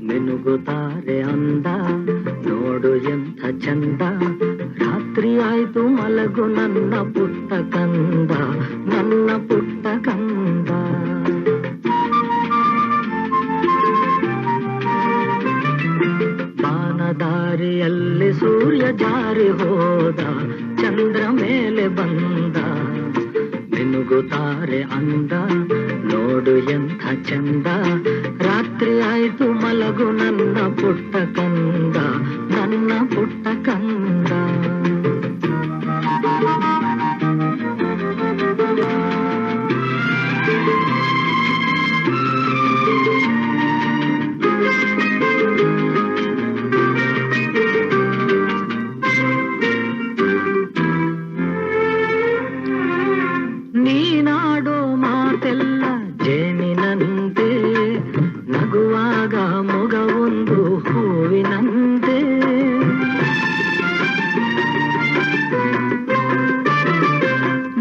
ಮಿನುಗುತ್ತಾರೆ ಅಂದ, ನೋಡು ಎಂಥ ಚಂದ. ರಾತ್ರಿ ಆಯ್ತು ಮಲಗು ನನ್ನ ಪುಟ್ಟ ಕಂದ, ನನ್ನ ಪುಟ್ಟ ಕಂದ. ಬಾನದಾರಿಯಲ್ಲಿ ಸೂರ್ಯ ಜಾರಿ ಹೋದ, ಚಂದ್ರ ಮೇಲೆ ಬಂದ, ಮಿನುಗುತ್ತಾರೆ ಅಂದ, ನೋಡು ಎಂಥ ಚಂದ. ರಾತ್ರಿ ಆಯ್ತು ಮಲಗು ನನ್ನ ಪುಟ್ಟ ಕಂದ, ನನ್ನ ಪುಟ್ಟ ಕಂದ. ನೀನಾಡೋ ಮಾತೆಲ್ಲ ಜೇನಿನಂತೆ, ನಗುವಾಗ ಮೊಗವೊಂದು ಹೂವಿನಂತೆ.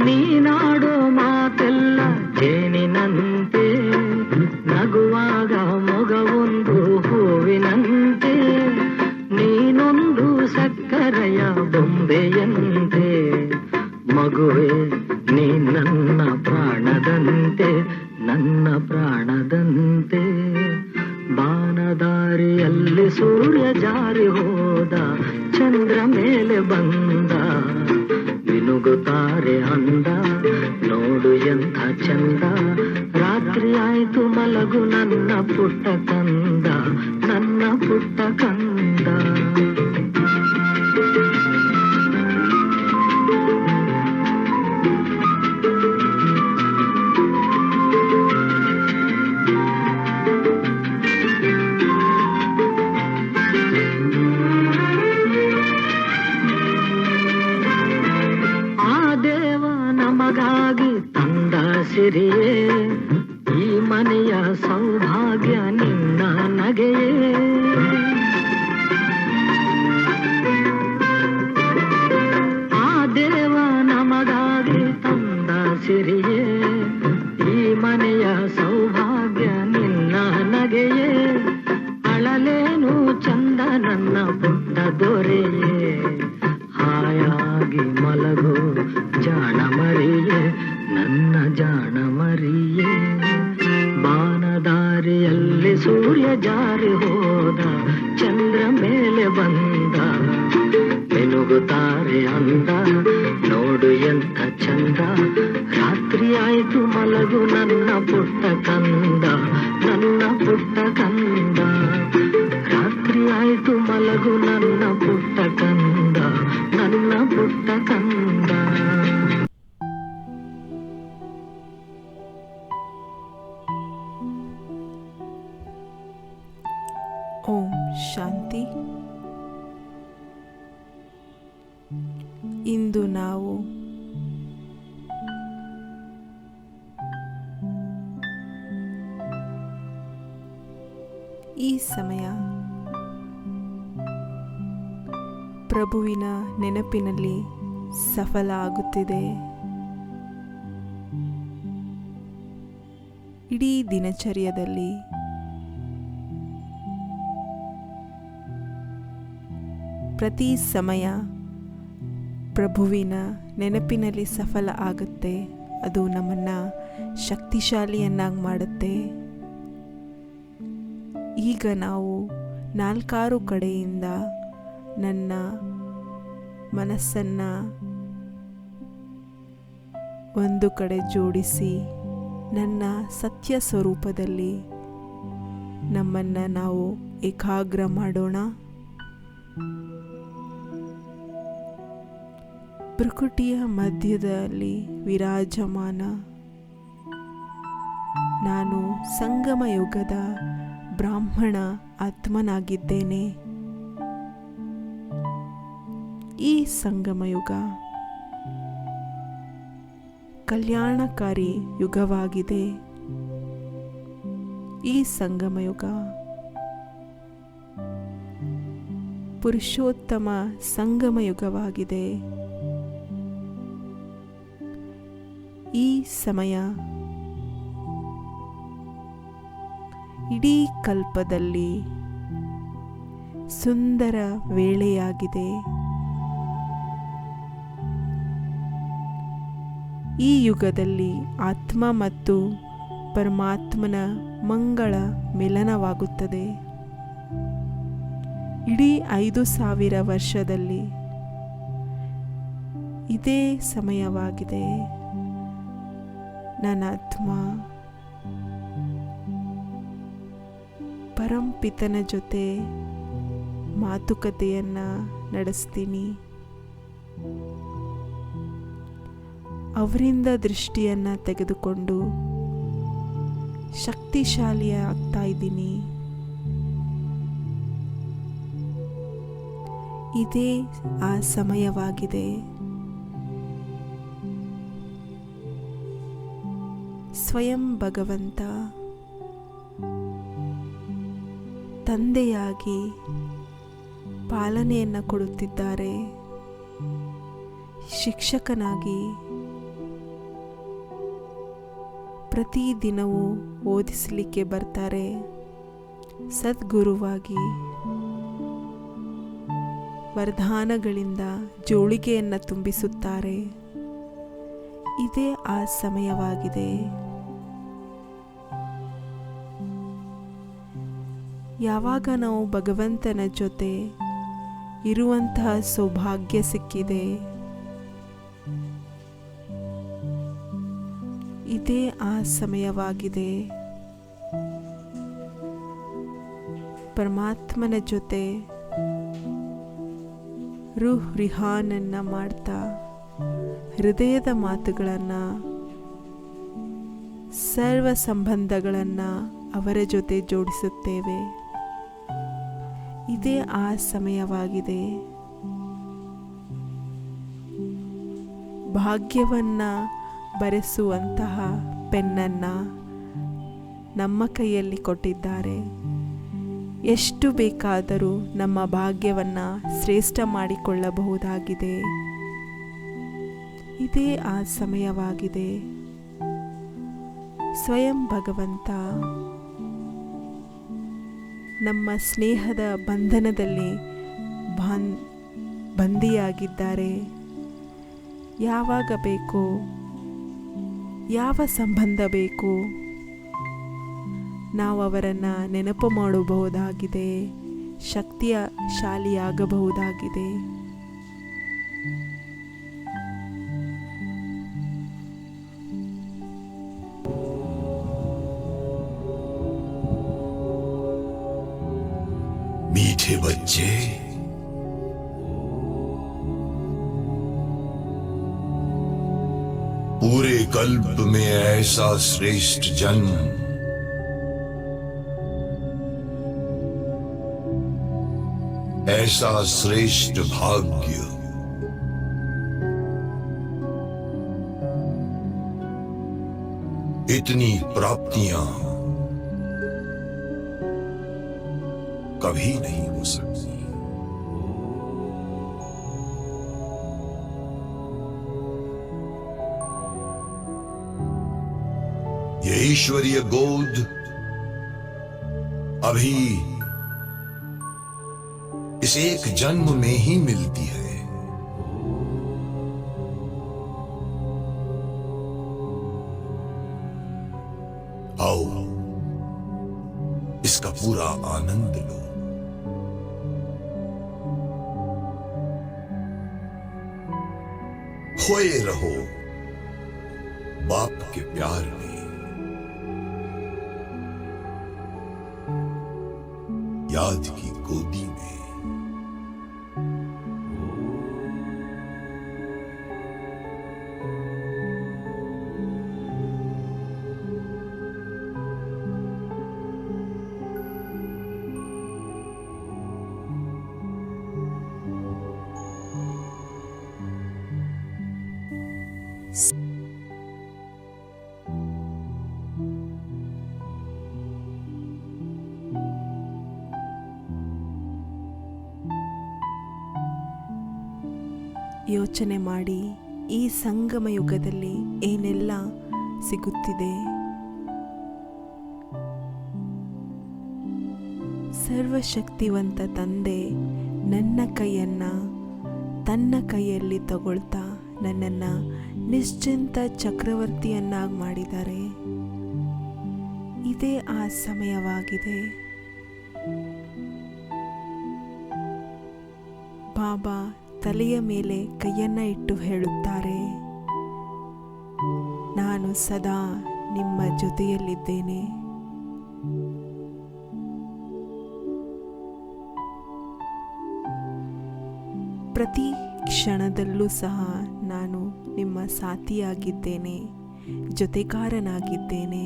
ನೀನಾಡೋ ಮಾತೆಲ್ಲ ಜೇನಿನಂತೆ, ನಗುವಾಗ ಮೊಗವೊಂದು ಹೂವಿನಂತೆ. ನೀನೊಂದು ಸಕ್ಕರೆಯ ಬೊಂಬೆಯಂತೆ, ಮಗುವೆ ನೀ ನನ್ನ ಪ್ರಾಣದಂತೆ, ನನ್ನ ಪ್ರಾಣದಂತೆ. ಬಾನದಾರಿಯಲ್ಲಿ ಸೂರ್ಯ ಜಾರಿ ಹೋದ, ಚಂದ್ರ ಮೇಲೆ ಬಂದ, ಮಿನುಗುತ್ತಾರೆ ಅಂದ, ನೋಡು ಎಂಥ ಚಂದ. ರಾತ್ರಿ ಆಯ್ತು ಮಲಗು ನನ್ನ ಪುಟ್ಟ ಕಂದ, ನನ್ನ ಪುಟ್ಟ ಕಂದ. ಜಾರಿ ಹೋದ, ಚಂದ್ರ ಮೇಲೆ ಬಂದ, ಮಿನುಗುತ್ತಾರೆ ಅಂದ, ನೋಡು ಎಂಥ ಚಂದ. ರಾತ್ರಿ ಆಯ್ತು ಮಲಗು ನನ್ನ ಪುಟ್ಟ ಕಂದ, ನನ್ನ ಪುಟ್ಟ ಕಂದ. ರಾತ್ರಿ ಆಯ್ತು ಮಲಗು ನನ್ನ ಪುಟ್ಟ ಕಂದ, ನನ್ನ ಪುಟ್ಟ ಕಂದ. ಓಂ ಶಾಂತಿ. ಇಂದು ನಾವು ಈ ಸಮಯ ಪ್ರಭುವಿನ ನೆನಪಿನಲ್ಲಿ ಸಫಲ ಆಗುತ್ತಿದೆ. ಇಡೀ ದಿನಚರ್ಯದಲ್ಲಿ ಪ್ರತಿ ಸಮಯ ಪ್ರಭುವಿನ ನೆನಪಿನಲ್ಲಿ ಸಫಲ ಆಗುತ್ತೆ. ಅದು ನಮ್ಮನ್ನು ಶಕ್ತಿಶಾಲಿಯನ್ನಾಗಿ ಮಾಡುತ್ತೆ. ಈಗ ನಾವು 4 ಕಡೆಯಿಂದ ನನ್ನ ಮನಸ್ಸನ್ನು ಒಂದು ಕಡೆ ಜೋಡಿಸಿ ನನ್ನ ಸತ್ಯ ಸ್ವರೂಪದಲ್ಲಿ ನಮ್ಮನ್ನು ನಾವು ಏಕಾಗ್ರ ಮಾಡೋಣ. ಪ್ರಕೃತಿಯ ಮಧ್ಯದಲ್ಲಿ ವಿರಾಜಮಾನ ನಾನು ಸಂಗಮ ಯುಗದ ಬ್ರಾಹ್ಮಣ ಆತ್ಮನಾಗಿದ್ದೇನೆ. ಈ ಸಂಗಮ ಯುಗ ಕಲ್ಯಾಣಕಾರಿ ಯುಗವಾಗಿದೆ. ಈ ಸಂಗಮ ಯುಗ ಪುರುಷೋತ್ತಮ ಸಂಗಮ ಯುಗವಾಗಿದೆ. ಈ ಸಮಯ ಇಡೀ ಕಲ್ಪದಲ್ಲಿ ಸುಂದರ ವೇಳೆಯಾಗಿದೆ. ಈ ಯುಗದಲ್ಲಿ ಆತ್ಮ ಮತ್ತು ಪರಮಾತ್ಮನ ಮಂಗಳ ಮಿಲನವಾಗುತ್ತದೆ. ಇಡೀ 5000 ವರ್ಷದಲ್ಲಿ ಇದೇ ಸಮಯವಾಗಿದೆ. ನನ್ನ ಆತ್ಮ ಪರಂಪಿತನ ಜೊತೆ ಮಾತುಕತೆಯನ್ನು ನಡೆಸ್ತೀನಿ. ಅವರಿಂದ ದೃಷ್ಟಿಯನ್ನು ತೆಗೆದುಕೊಂಡು ಶಕ್ತಿಶಾಲಿ ಆಗ್ತಾ ಇದ್ದೀನಿ. ಇದೇ ಆ ಸಮಯವಾಗಿದೆ. ಸ್ವಯಂ ಭಗವಂತ ತಂದೆಯಾಗಿ ಪಾಲನೆಯನ್ನು ಕೊಡುತ್ತಿದ್ದಾರೆ. ಶಿಕ್ಷಕನಾಗಿ ಪ್ರತಿದಿನವೂ ಓದಿಸಲಿಕ್ಕೆ ಬರ್ತಾರೆ. ಸದ್ಗುರುವಾಗಿ ವರದಾನಗಳಿಂದ ಜೋಳಿಗೆಯನ್ನು ತುಂಬಿಸುತ್ತಾರೆ. ಇದೇ ಆ ಸಮಯವಾಗಿದೆ. ಯಾವಾಗ ನಾವು ಭಗವಂತನ ಜೊತೆ ಇರುವಂತಹ ಸೌಭಾಗ್ಯ ಸಿಕ್ಕಿದೆ, ಇದೇ ಆ ಸಮಯವಾಗಿದೆ. ಪರಮಾತ್ಮನ ಜೊತೆ ರೂಹ್ ರಿಹಾನನ್ನು ಮಾಡ್ತಾ ಹೃದಯದ ಮಾತುಗಳನ್ನು, ಸರ್ವ ಸಂಬಂಧಗಳನ್ನು ಅವರ ಜೊತೆ ಜೋಡಿಸುತ್ತೇವೆ. ಇದೇ ಆ ಸಮಯವಾಗಿದೆ. ಭಾಗ್ಯವನ್ನು ಬರೆಸುವಂತಹ ಪೆನ್ನನ್ನು ನಮ್ಮ ಕೈಯಲ್ಲಿ ಕೊಟ್ಟಿದ್ದಾರೆ. ಎಷ್ಟು ಬೇಕಾದರೂ ನಮ್ಮ ಭಾಗ್ಯವನ್ನು ಶ್ರೇಷ್ಠ ಮಾಡಿಕೊಳ್ಳಬಹುದಾಗಿದೆ. ಇದೇ ಆ ಸಮಯವಾಗಿದೆ. ಸ್ವಯಂ ಭಗವಂತ ನಮ್ಮ ಸ್ನೇಹದ ಬಂಧನದಲ್ಲಿ ಬಂದಿಯಾಗಿದ್ದಾರೆ. ಯಾವಾಗ ಬೇಕೋ, ಯಾವ ಸಂಬಂಧ ಬೇಕು ನಾವು ಅವರನ್ನು ನೆನಪು ಮಾಡಬಹುದಾಗಿದೆ, ಶಕ್ತಿಯ ಶಾಲಿಯಾಗಬಹುದಾಗಿದೆ. मीठे बच्चे, पूरे कल्प में ऐसा श्रेष्ठ जन्म, ऐसा श्रेष्ठ भाग्य, इतनी प्राप्तियां कभी नहीं हो सकती। ये ईश्वरीय गोद अभी इस एक जन्म में ही मिलती है। आओ इसका पूरा आनंद लो। खोए रहो बाप के प्यार में, याद की गोदी में। ಯೋಚನೆ ಮಾಡಿ, ಈ ಸಂಗಮ ಯುಗದಲ್ಲಿ ಏನೆಲ್ಲ ಸಿಗುತ್ತಿದೆ. ಸರ್ವಶಕ್ತಿವಂತ ತಂದೆ ನನ್ನ ಕೈಯನ್ನು ತನ್ನ ಕೈಯಲ್ಲಿ ತಗೊಳ್ತಾ ನನ್ನನ್ನು ನಿಶ್ಚಿಂತ ಚಕ್ರವರ್ತಿಯನ್ನಾಗಿ ಮಾಡಿದ್ದಾರೆ. ಇದೇ ಆ ಸಮಯವಾಗಿದೆ. ಬಾಬಾ ತಲೆಯ ಮೇಲೆ ಕೈಯನ್ನು ಇಟ್ಟು ಹೇಳುತ್ತಾರೆ, ನಾನು ಸದಾ ನಿಮ್ಮ ಜೊತೆಯಲ್ಲಿದ್ದೇನೆ. ಪ್ರತಿ ಕ್ಷಣದಲ್ಲೂ ಸಹ ನಾನು ನಿಮ್ಮ ಸಾಥಿಯಾಗಿದ್ದೇನೆ, ಜೊತೆಗಾರನಾಗಿದ್ದೇನೆ.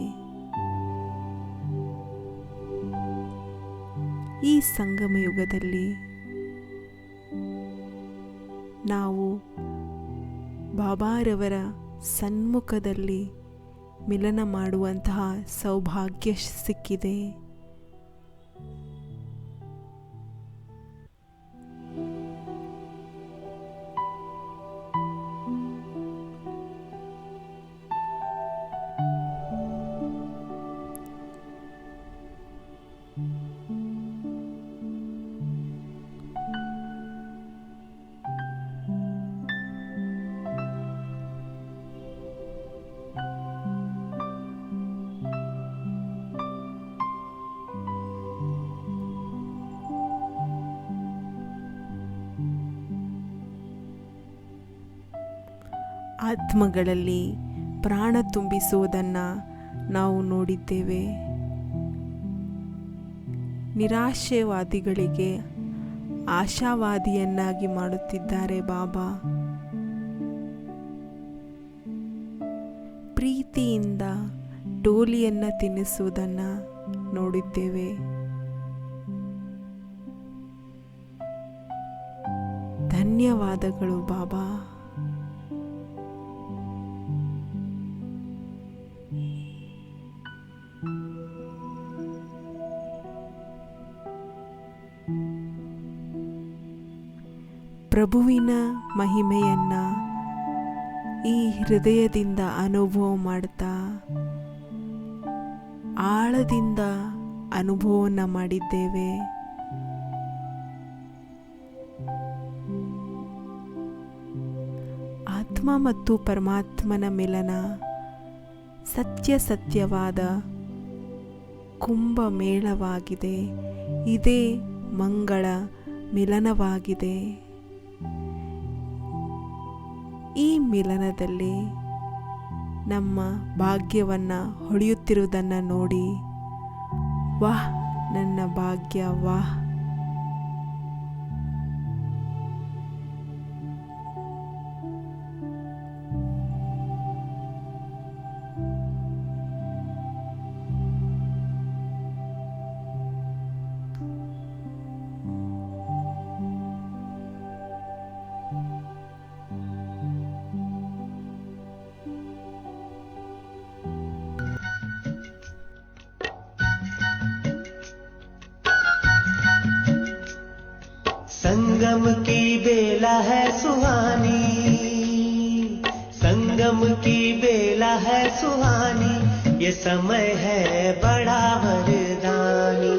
ಈ ಸಂಗಮ ಯುಗದಲ್ಲಿ ನಾವು ಬಾಬಾರವರ ಸನ್ಮುಖದಲ್ಲಿ ಮಿಲನ ಮಾಡುವಂತಹ ಸೌಭಾಗ್ಯ ಸಿಕ್ಕಿದೆ. ಆತ್ಮಗಳಲ್ಲಿ ಪ್ರಾಣ ತುಂಬಿಸುವುದನ್ನು ನಾವು ನೋಡಿದ್ದೇವೆ. ನಿರಾಶೆವಾದಿಗಳಿಗೆ ಆಶಾವಾದಿಯನ್ನಾಗಿ ಮಾಡುತ್ತಿದ್ದಾರೆ ಬಾಬಾ. ಪ್ರೀತಿಯಿಂದ ಡೋಲಿಯನ್ನು ತಿನ್ನಿಸುವುದನ್ನು ನೋಡಿದ್ದೇವೆ. ಧನ್ಯವಾದಗಳು ಬಾಬಾ. ಪ್ರಭುವಿನ ಮಹಿಮೆಯನ್ನು ಈ ಹೃದಯದಿಂದ ಅನುಭವ ಮಾಡ್ತಾ ಆಳದಿಂದ ಅನುಭವವನ್ನು ಮಾಡಿದ್ದೇವೆ. ಆತ್ಮ ಮತ್ತು ಪರಮಾತ್ಮನ ಮಿಲನ ಸತ್ಯವಾದ ಕುಂಭಮೇಳವಾಗಿದೆ. ಇದೇ ಮಂಗಳ ಮಿಲನವಾಗಿದೆ. ಈ ಮಿಲನದಲ್ಲಿ ನಮ್ಮ ಭಾಗ್ಯವನ್ನು ಹೊಳೆಯುತ್ತಿರುವುದನ್ನು ನೋಡಿ ವಾಹ್, ನನ್ನ ಭಾಗ್ಯ ವಾಹ್. संगम की बेला है सुहानी, संगम की बेला है सुहानी, ये समय है बड़ा वरदानी।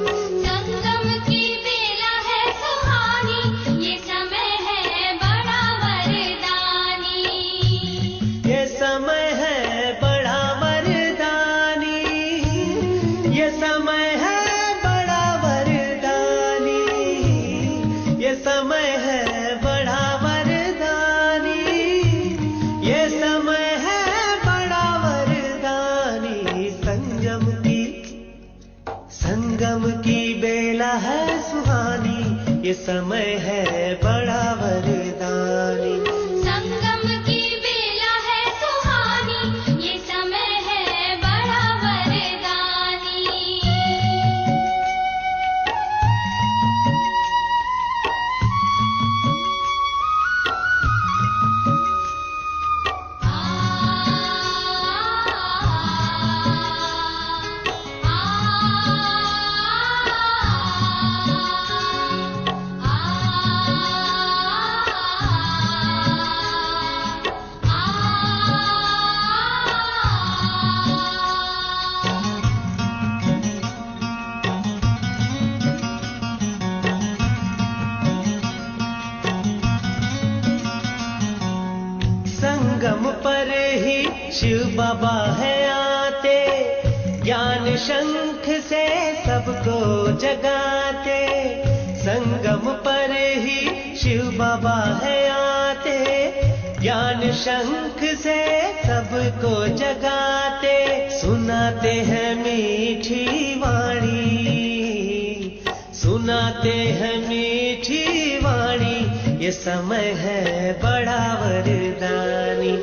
संगम की बेला है सुहानी, ये समय है बड़ा वरदानी। ये समय है बड़ा वरदानी, ये समय है बड़ा वरदानी, ये समय है बड़ा वरदानी, ये समय है बड़ा वरदानी। संगम की बेला है सुहानी, ये समय है बड़ा वरदानी। संगम की बेला है सुहानी, ये समय है बड़ा वरदानी। संगम पर ही शिव बाबा है आते, ज्ञान शंख से सबको जगाते। संगम पर ही शिव बाबा है आते, ज्ञान शंख से सबको जगाते। सुनाते हैं मीठी वाणी, सुनाते हैं मीठी वाणी, ये समय है बड़ा वरदानी।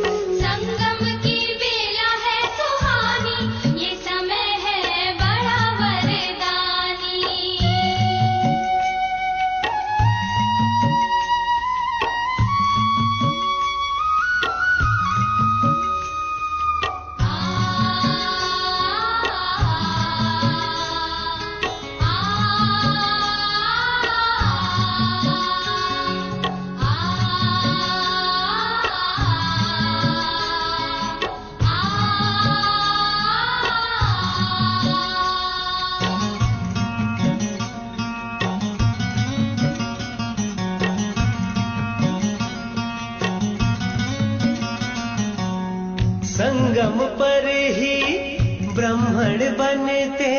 संगम की बेला है सुहानी, ये समय है बड़ा वरदानी। संगम पर ही ब्राह्मण बनते,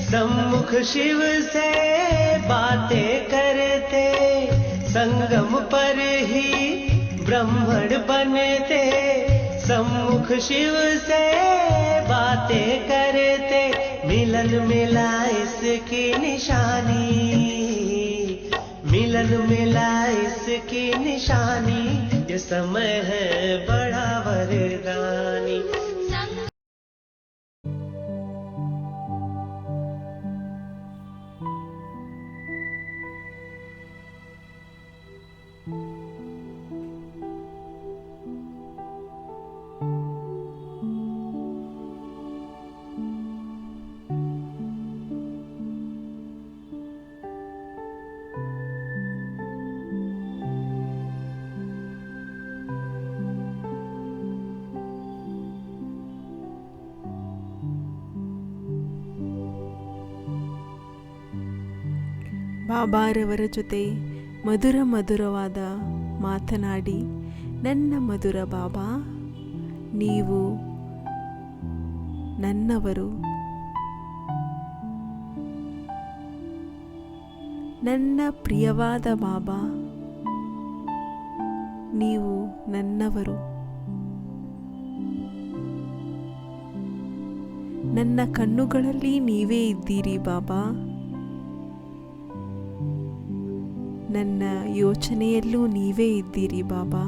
सम्मुख शिव से बातें करते। संगम पर ही ब्राह्मण बनते, सम्मुख शिव से बातें करते। मिलन मिला इसकी निशानी, मिलन मिला इसकी निशानी, ये समय है बड़ा वरदानी। ಬಾಬಾರವರ ಜೊತೆ ಮಧುರವಾದ ಮಾತನಾಡಿ, ನನ್ನ ಮಧುರ ಬಾಬಾ, ನೀವು ನನ್ನವರು, ನನ್ನ ಪ್ರಿಯವಾದ ಬಾಬಾ, ನೀವು ನನ್ನವರು. ನನ್ನ ಕಣ್ಣುಗಳಲ್ಲಿ ನೀವೇ ಇದ್ದೀರಿ ಬಾಬಾ. ನನ್ನ ಯೋಚನೆಯಲ್ಲೂ ನೀವೇ ಇದ್ದೀರಿ ಬಾಬಾ.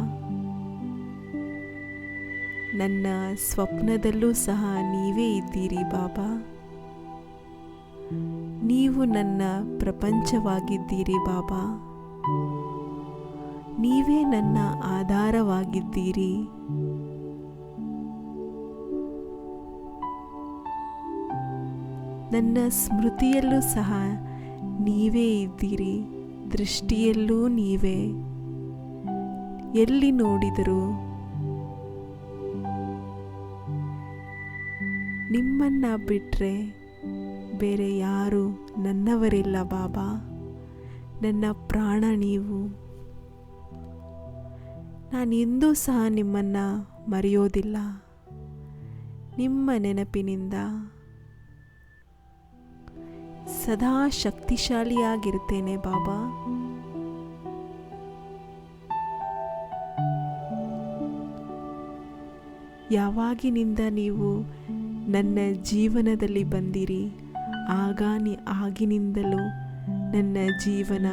ನನ್ನ ಸ್ವಪ್ನದಲ್ಲೂ ಸಹ ನೀವೇ ಇದ್ದೀರಿ ಬಾಬಾ. ನೀವು ನನ್ನ ಪ್ರಪಂಚವಾಗಿದ್ದೀರಿ ಬಾಬಾ. ನೀವೇ ನನ್ನ ಆಧಾರವಾಗಿದ್ದೀರಿ. ನನ್ನ ಸ್ಮೃತಿಯಲ್ಲೂ ಸಹ ನೀವೇ ಇದ್ದೀರಿ. ದೃಷ್ಟಿಯಲ್ಲೂ ನೀವೇ. ಎಲ್ಲಿ ನೋಡಿದರೂ ನಿಮ್ಮನ್ನ ಬಿಟ್ಟರೆ ಬೇರೆ ಯಾರು ನನ್ನವರಿಲ್ಲ ಬಾಬಾ. ನನ್ನ ಪ್ರಾಣ ನೀವು. ನಾನೆಂದೂ ಸಹ ನಿಮ್ಮನ್ನು ಮರೆಯೋದಿಲ್ಲ. ನಿಮ್ಮ ನೆನಪಿನಿಂದ ಸದಾ ಶಕ್ತಿಶಾಲಿಯಾಗಿರ್ತೇನೆ ಬಾಬಾ. ಯಾವಾಗಿನಿಂದ ನೀವು ನನ್ನ ಜೀವನದಲ್ಲಿ ಬಂದಿರಿ, ಆಗಿನಿಂದಲೂ ನನ್ನ ಜೀವನ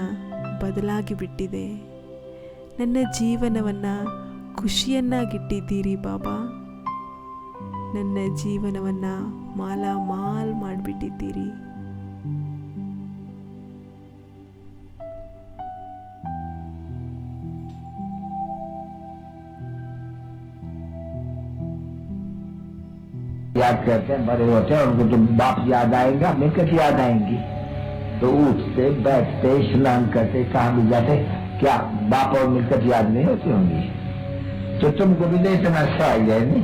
ಬದಲಾಗಿ ಬಿಟ್ಟಿದೆ. ನನ್ನ ಜೀವನವನ್ನು ಖುಷಿಯನ್ನಾಗಿಟ್ಟಿದ್ದೀರಿ ಬಾಬಾ. ನನ್ನ ಜೀವನವನ್ನು ಮಾಲಾಮಾಲ್ ಮಾಡಿಬಿಟ್ಟಿದ್ದೀರಿ. याद करते हैं, बड़े होते हैं, उनको तो बाप याद आएगा, मिलकत याद आएंगी, तो उठते बैठते स्नान करते कहाँ भी जाते, क्या बाप और मिलकत याद नहीं होती होंगी? तो तुमको भी तो इतना सा है नहीं,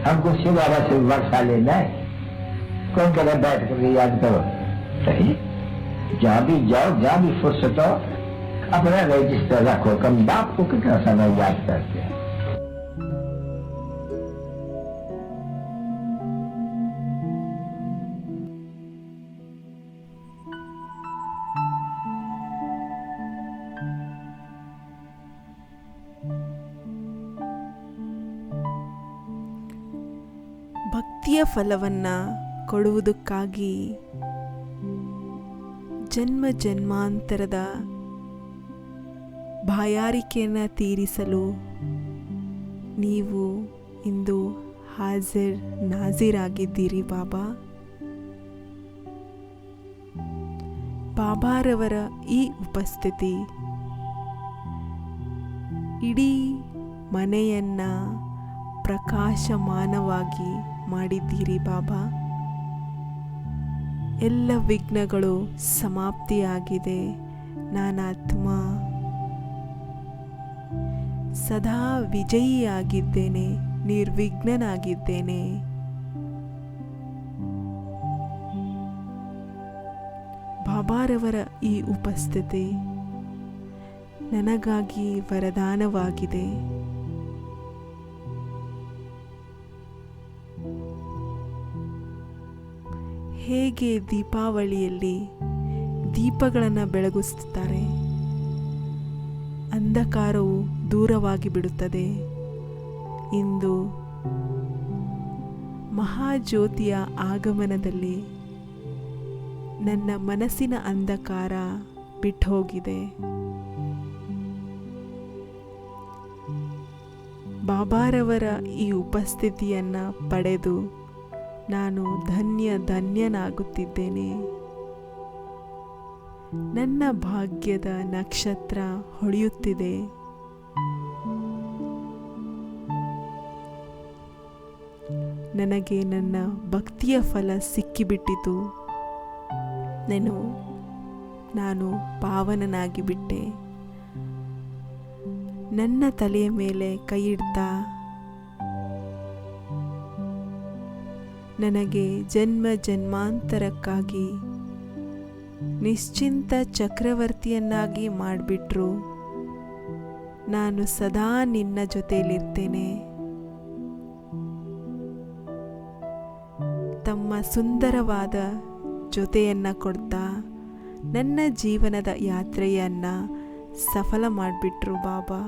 हमको सिवारा से वर्षा लेना है। कौन कह रहा बैठ करके याद करो? सही, जहाँ भी जाओ, जहाँ भी फुर्सत हो, अपना रजिस्टर रखो, कम बाप को कितना समय याद करते हैं। ಭಕ್ತಿಯ ಫಲವನ್ನು ಕೊಡುವುದಕ್ಕಾಗಿ ಜನ್ಮ ಜನ್ಮಾಂತರದ ಬಾಯಾರಿಕೆಯನ್ನು ತೀರಿಸಲು ನೀವು ಇಂದು ನಾಜೀರಾಗಿದ್ದೀರಿ ಬಾಬಾ. ಬಾಬಾರವರ ಈ ಉಪಸ್ಥಿತಿ ಇಡೀ ಮನೆಯನ್ನು ಪ್ರಕಾಶಮಾನವಾಗಿ ಮಾಡಿದ್ದೀರಿ ಬಾಬಾ. ಎಲ್ಲ ವಿಘ್ನಗಳು ಸಮಾಪ್ತಿಯಾಗಿದೆ. ನಾನಾತ್ಮ ಸದಾ ವಿಜಯಿಯಾಗಿದ್ದೇನೆ, ನಿರ್ವಿಘ್ನನಾಗಿದ್ದೇನೆ. ಬಾಬಾರವರ ಈ ಉಪಸ್ಥಿತಿ ನನಗಾಗಿ ವರದಾನವಾಗಿದೆ. ಹೇಗೆ ದೀಪಾವಳಿಯಲ್ಲಿ ದೀಪಗಳನ್ನು ಬೆಳಗಿಸುತ್ತಾರೆ, ಅಂಧಕಾರವು ದೂರವಾಗಿ ಬಿಡುತ್ತದೆ. ಇಂದು ಮಹಾಜ್ಯೋತಿಯ ಆಗಮನದಲ್ಲಿ ನನ್ನ ಮನಸ್ಸಿನ ಅಂಧಕಾರ ಬಿಟ್ಟು ಹೋಗಿದೆ. ಬಾಬಾರವರ ಈ ಉಪಸ್ಥಿತಿಯನ್ನು ಪಡೆದು ನಾನು ಧನ್ಯನಾಗುತ್ತಿದ್ದೇನೆ. ನನ್ನ ಭಾಗ್ಯದ ನಕ್ಷತ್ರ ಹೊಳೆಯುತ್ತಿದೆ. ನನಗೆ ನನ್ನ ಭಕ್ತಿಯ ಫಲ ಸಿಕ್ಕಿಬಿಟ್ಟಿತು. ನಾನು ಪಾವನನಾಗಿ ಬಿಟ್ಟೆ. ನನ್ನ ತಲೆಯ ಮೇಲೆ ಕೈ ಇಡ್ತಾ ನನಗೆ ಜನ್ಮ ಜನ್ಮಾಂತರಕ್ಕಾಗಿ ನಿಶ್ಚಿಂತ ಚಕ್ರವರ್ತಿಯನ್ನಾಗಿ ಮಾಡಿಬಿಟ್ರು. ನಾನು ಸದಾ ನಿನ್ನ ಜೊತೆಯಲ್ಲಿರ್ತೇನೆ. ತಮ್ಮ ಸುಂದರವಾದ ಜೊತೆಯನ್ನು ಕೊಡ್ತಾ ನನ್ನ ಜೀವನದ ಯಾತ್ರೆಯನ್ನು ಸಫಲ ಮಾಡಿಬಿಟ್ರು ಬಾಬಾ.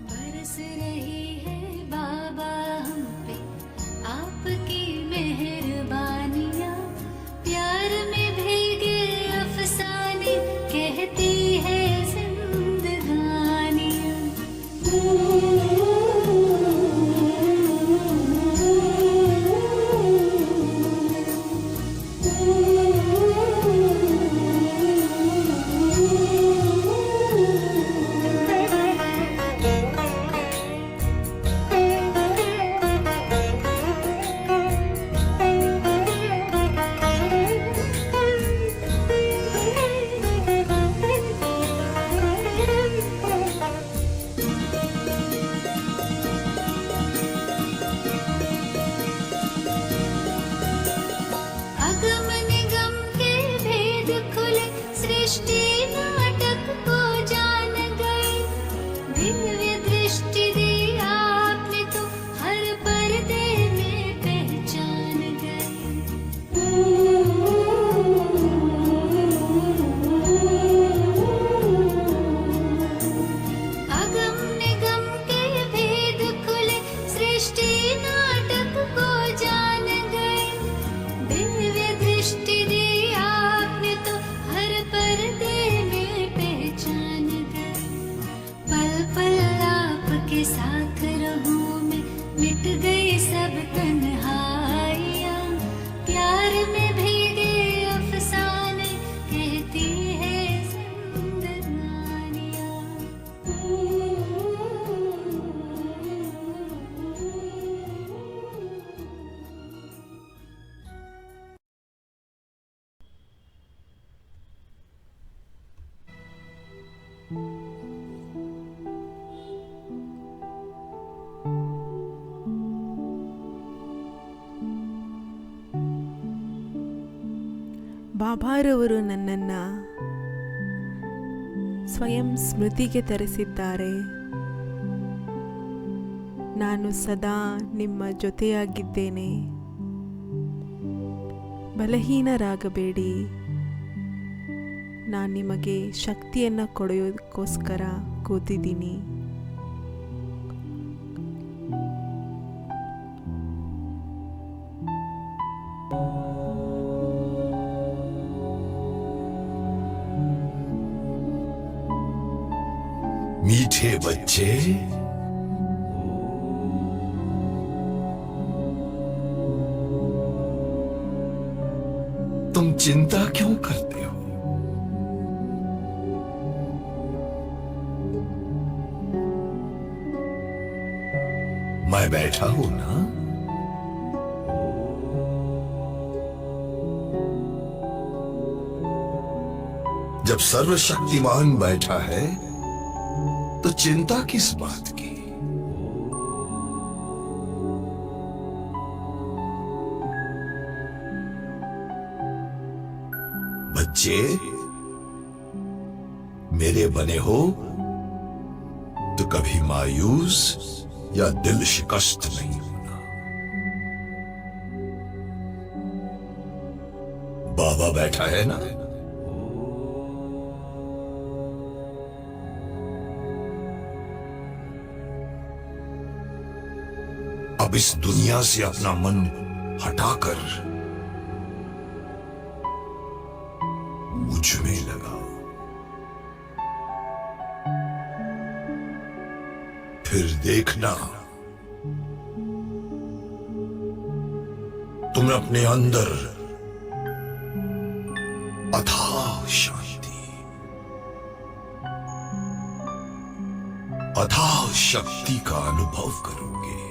बरस रही है बाबा हम पे आपकी मेहरबानियाँ, प्यार में भीगे अफसाने कहती है जिंदगानियाँ। अगम निगम के भेद खुले, सृष्टि नाटक को जान गए, दिव्य दृष्टि दी आपने तो हर पर्दे में पहचान गए। अगम निगम के भेद खुले, सृष्टि नाटक को जान गए, दिव्य दृष्टि दी आपने तो हर पर्दे में पहचान गए। पल पल आपके साथ रहूं मैं, मिट गई सब तन्हाइयाँ, प्यार में भीगे अफसाने कहती है जिंदगानियाँ। ಬಾಬಾರವರು ನನ್ನನ್ನು ಸ್ವಯಂ ಸ್ಮೃತಿಗೆ ತರಿಸಿದ್ದಾರೆ. ನಾನು ಸದಾ ನಿಮ್ಮ ಜೊತೆಯಾಗಿದ್ದೇನೆ. ಬಲಹೀನರಾಗಬೇಡಿ, ನಾನು ನಿಮಗೆ ಶಕ್ತಿಯನ್ನು ಕೊಡೋದಕ್ಕೋಸ್ಕರ ಕೂತಿದ್ದೀನಿ. मीठे बच्चे, तुम चिंता क्यों करते हो? मैं बैठा हूं ना। जब सर्वशक्तिमान बैठा है तो चिंता किस बात की? बच्चे, मेरे बने हो तो कभी मायूस या दिल शिकस्त नहीं होना। बाबा बैठा है ना। अब इस दुनिया से अपना मन हटाकर मुझ में लगाओ, फिर देखना तुम्हें अपने अंदर अथाह शांति, अथाह शक्ति का अनुभव करोगे।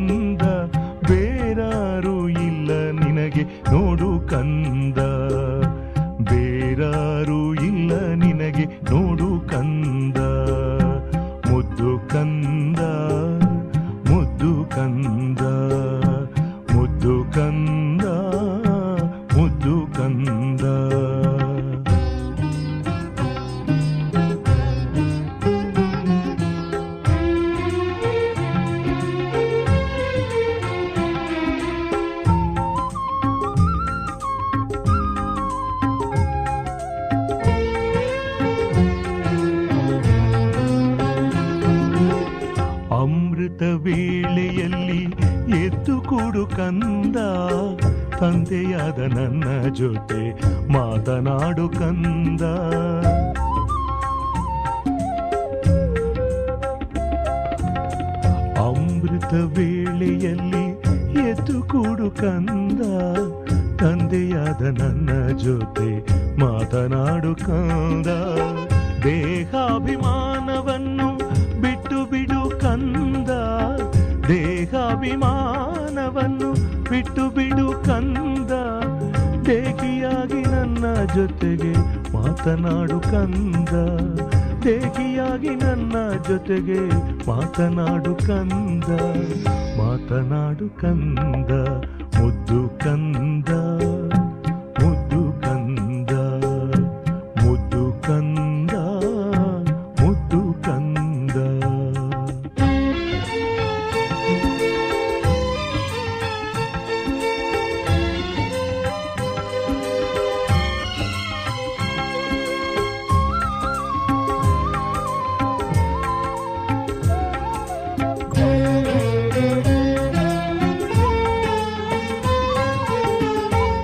ಕಂದ, ಬೇರಾರು ಇಲ್ಲ ನಿನಗೆ ನೋಡು ಕಂದ, ಬೇರಾರು ಇಲ್ಲ ನಿನಗೆ ನೋಡು ಕಂದ, ಮುದ್ದು ಕಂದ, ಮುದ್ದು ಕಂದ, ಮುದ್ದು ಕಂದ, ಮುದ್ದು ಕಂದ. ಅಮೃತ ವೇಳೆಯಲ್ಲಿ ಎದ್ದು ಕೂಡು ಕಂದ, ತಂದೆಯಾದ ನನ್ನ ಜೊತೆ ಮಾತನಾಡು ಕಂದ, ಅಮೃತ ವೇಳೆಯಲ್ಲಿ ಎದ್ದು ಕೂಡು ಕಂದ, ತಂದೆಯಾದ ನನ್ನ ಜೊತೆ ಮಾತನಾಡು ಕಂದ. ದೇಹಾಭಿಮಾನವನ್ನು ಬಿಟ್ಟು ಬಿಡು ಕಂದ, ದೇಹಾಭಿಮಾನವನ್ನು ಬಿಟ್ಟು ಬಿಡು ಕಂದ, ದೇಹಿಯಾಗಿ ನನ್ನ ಜೊತೆಗೆ ಮಾತನಾಡು ಕಂದ, ದೇಹಿಯಾಗಿ ನನ್ನ ಜೊತೆಗೆ ಮಾತನಾಡು ಕಂದ, ಮಾತನಾಡು ಕಂದ, ಮುದ್ದು ಕಂದ, ಮುದ್ದು ಕಂದ, ಮುದ್ದು ಕಂದ, ಮುದ್ದು ಕಂದ.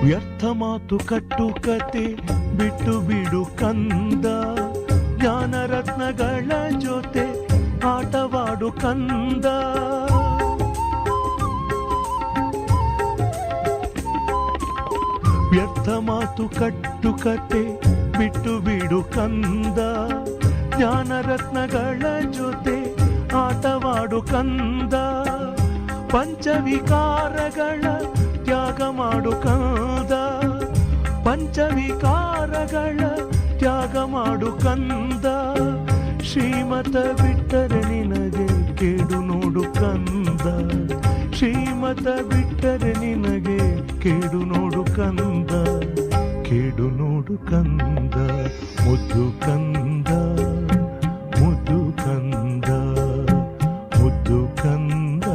ವ್ಯರ್ಥ ಮಾತು ಕಟ್ಟು ಕತೆ ಬಿಟ್ಟು ಬಿಡು ಕಂದ, ಜ್ಞಾನರತ್ನಗಳ ಜೊತೆ ಆಟವಾಡು ಕಂದ, ವ್ಯರ್ಥ ಮಾತು ಕಟ್ಟು ಕತೆ ಬಿಟ್ಟು ಬಿಡು ಕಂದ, ಜ್ಞಾನರತ್ನಗಳ ಜೊತೆ ಆಟವಾಡು ಕಂದ, ಪಂಚವಿಕಾರಗಳ ತ್ಯಾಗ ಮಾಡು ಕಂದ, ಪಂಚವಿಕಾರಗಳ ತ್ಯಾಗ ಮಾಡು ಕಂದ, ಶ್ರೀಮತ ಬಿಟ್ಟರೆ ನಿನಗೆ ಕೇಡು ನೋಡು ಕಂದ, ಶ್ರೀಮತ ಬಿಟ್ಟರೆ ನಿನಗೆ ಕೇಡು ನೋಡು ಕಂದ, ಕೇಡು ನೋಡು ಕಂದ, ಮುದ್ದು ಕಂದ, ಮುದ್ದು ಕಂದ, ಮುದ್ದು ಕಂದ,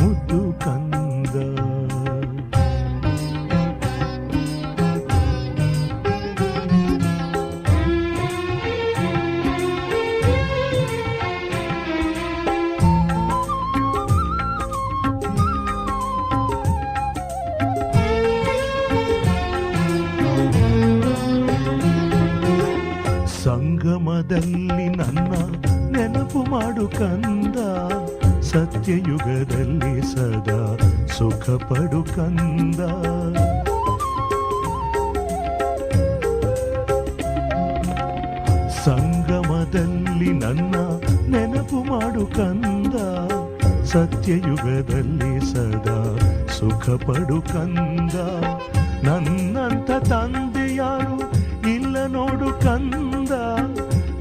ಮುದ್ದು ಕಂದ. ಸಂಗಮದಲ್ಲಿ ನನ್ನ ನೆನಪು ಮಾಡು ಕಂದ, ಸತ್ಯಯುಗದಲ್ಲಿ ಸದಾ ಸುಖ ಪಡು ಕಂದ, ಸಂಗಮದಲ್ಲಿ ನನ್ನ ನೆನಪು ಮಾಡು ಕಂದ, ಸತ್ಯಯುಗದಲ್ಲಿ ಸದಾ ಸುಖ ಪಡು ಕಂದ, ನನ್ನಂತ ತಂದೆ ಯಾರು ಇಲ್ಲ ನೋಡು ಕಂದ,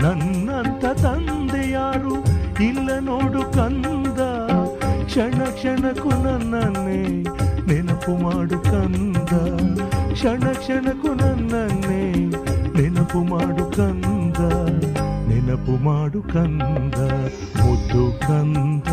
ನನ್ನಂತ ತಂದೆ ಯಾರು ಇಲ್ಲ ನೋಡು ಕಂದ, ಕ್ಷಣ ಕ್ಷಣಕ್ಕೂ ನನ್ನನ್ನೇ ನೆನಪು ಮಾಡು ಕಂದ, ಕ್ಷಣ ಕ್ಷಣಕ್ಕೂ ನನ್ನನ್ನೇ ನೆನಪು ಮಾಡು ಕಂದ, ನೆನಪು ಮಾಡು ಕಂದ, ಮುದ್ದು ಕಂದ.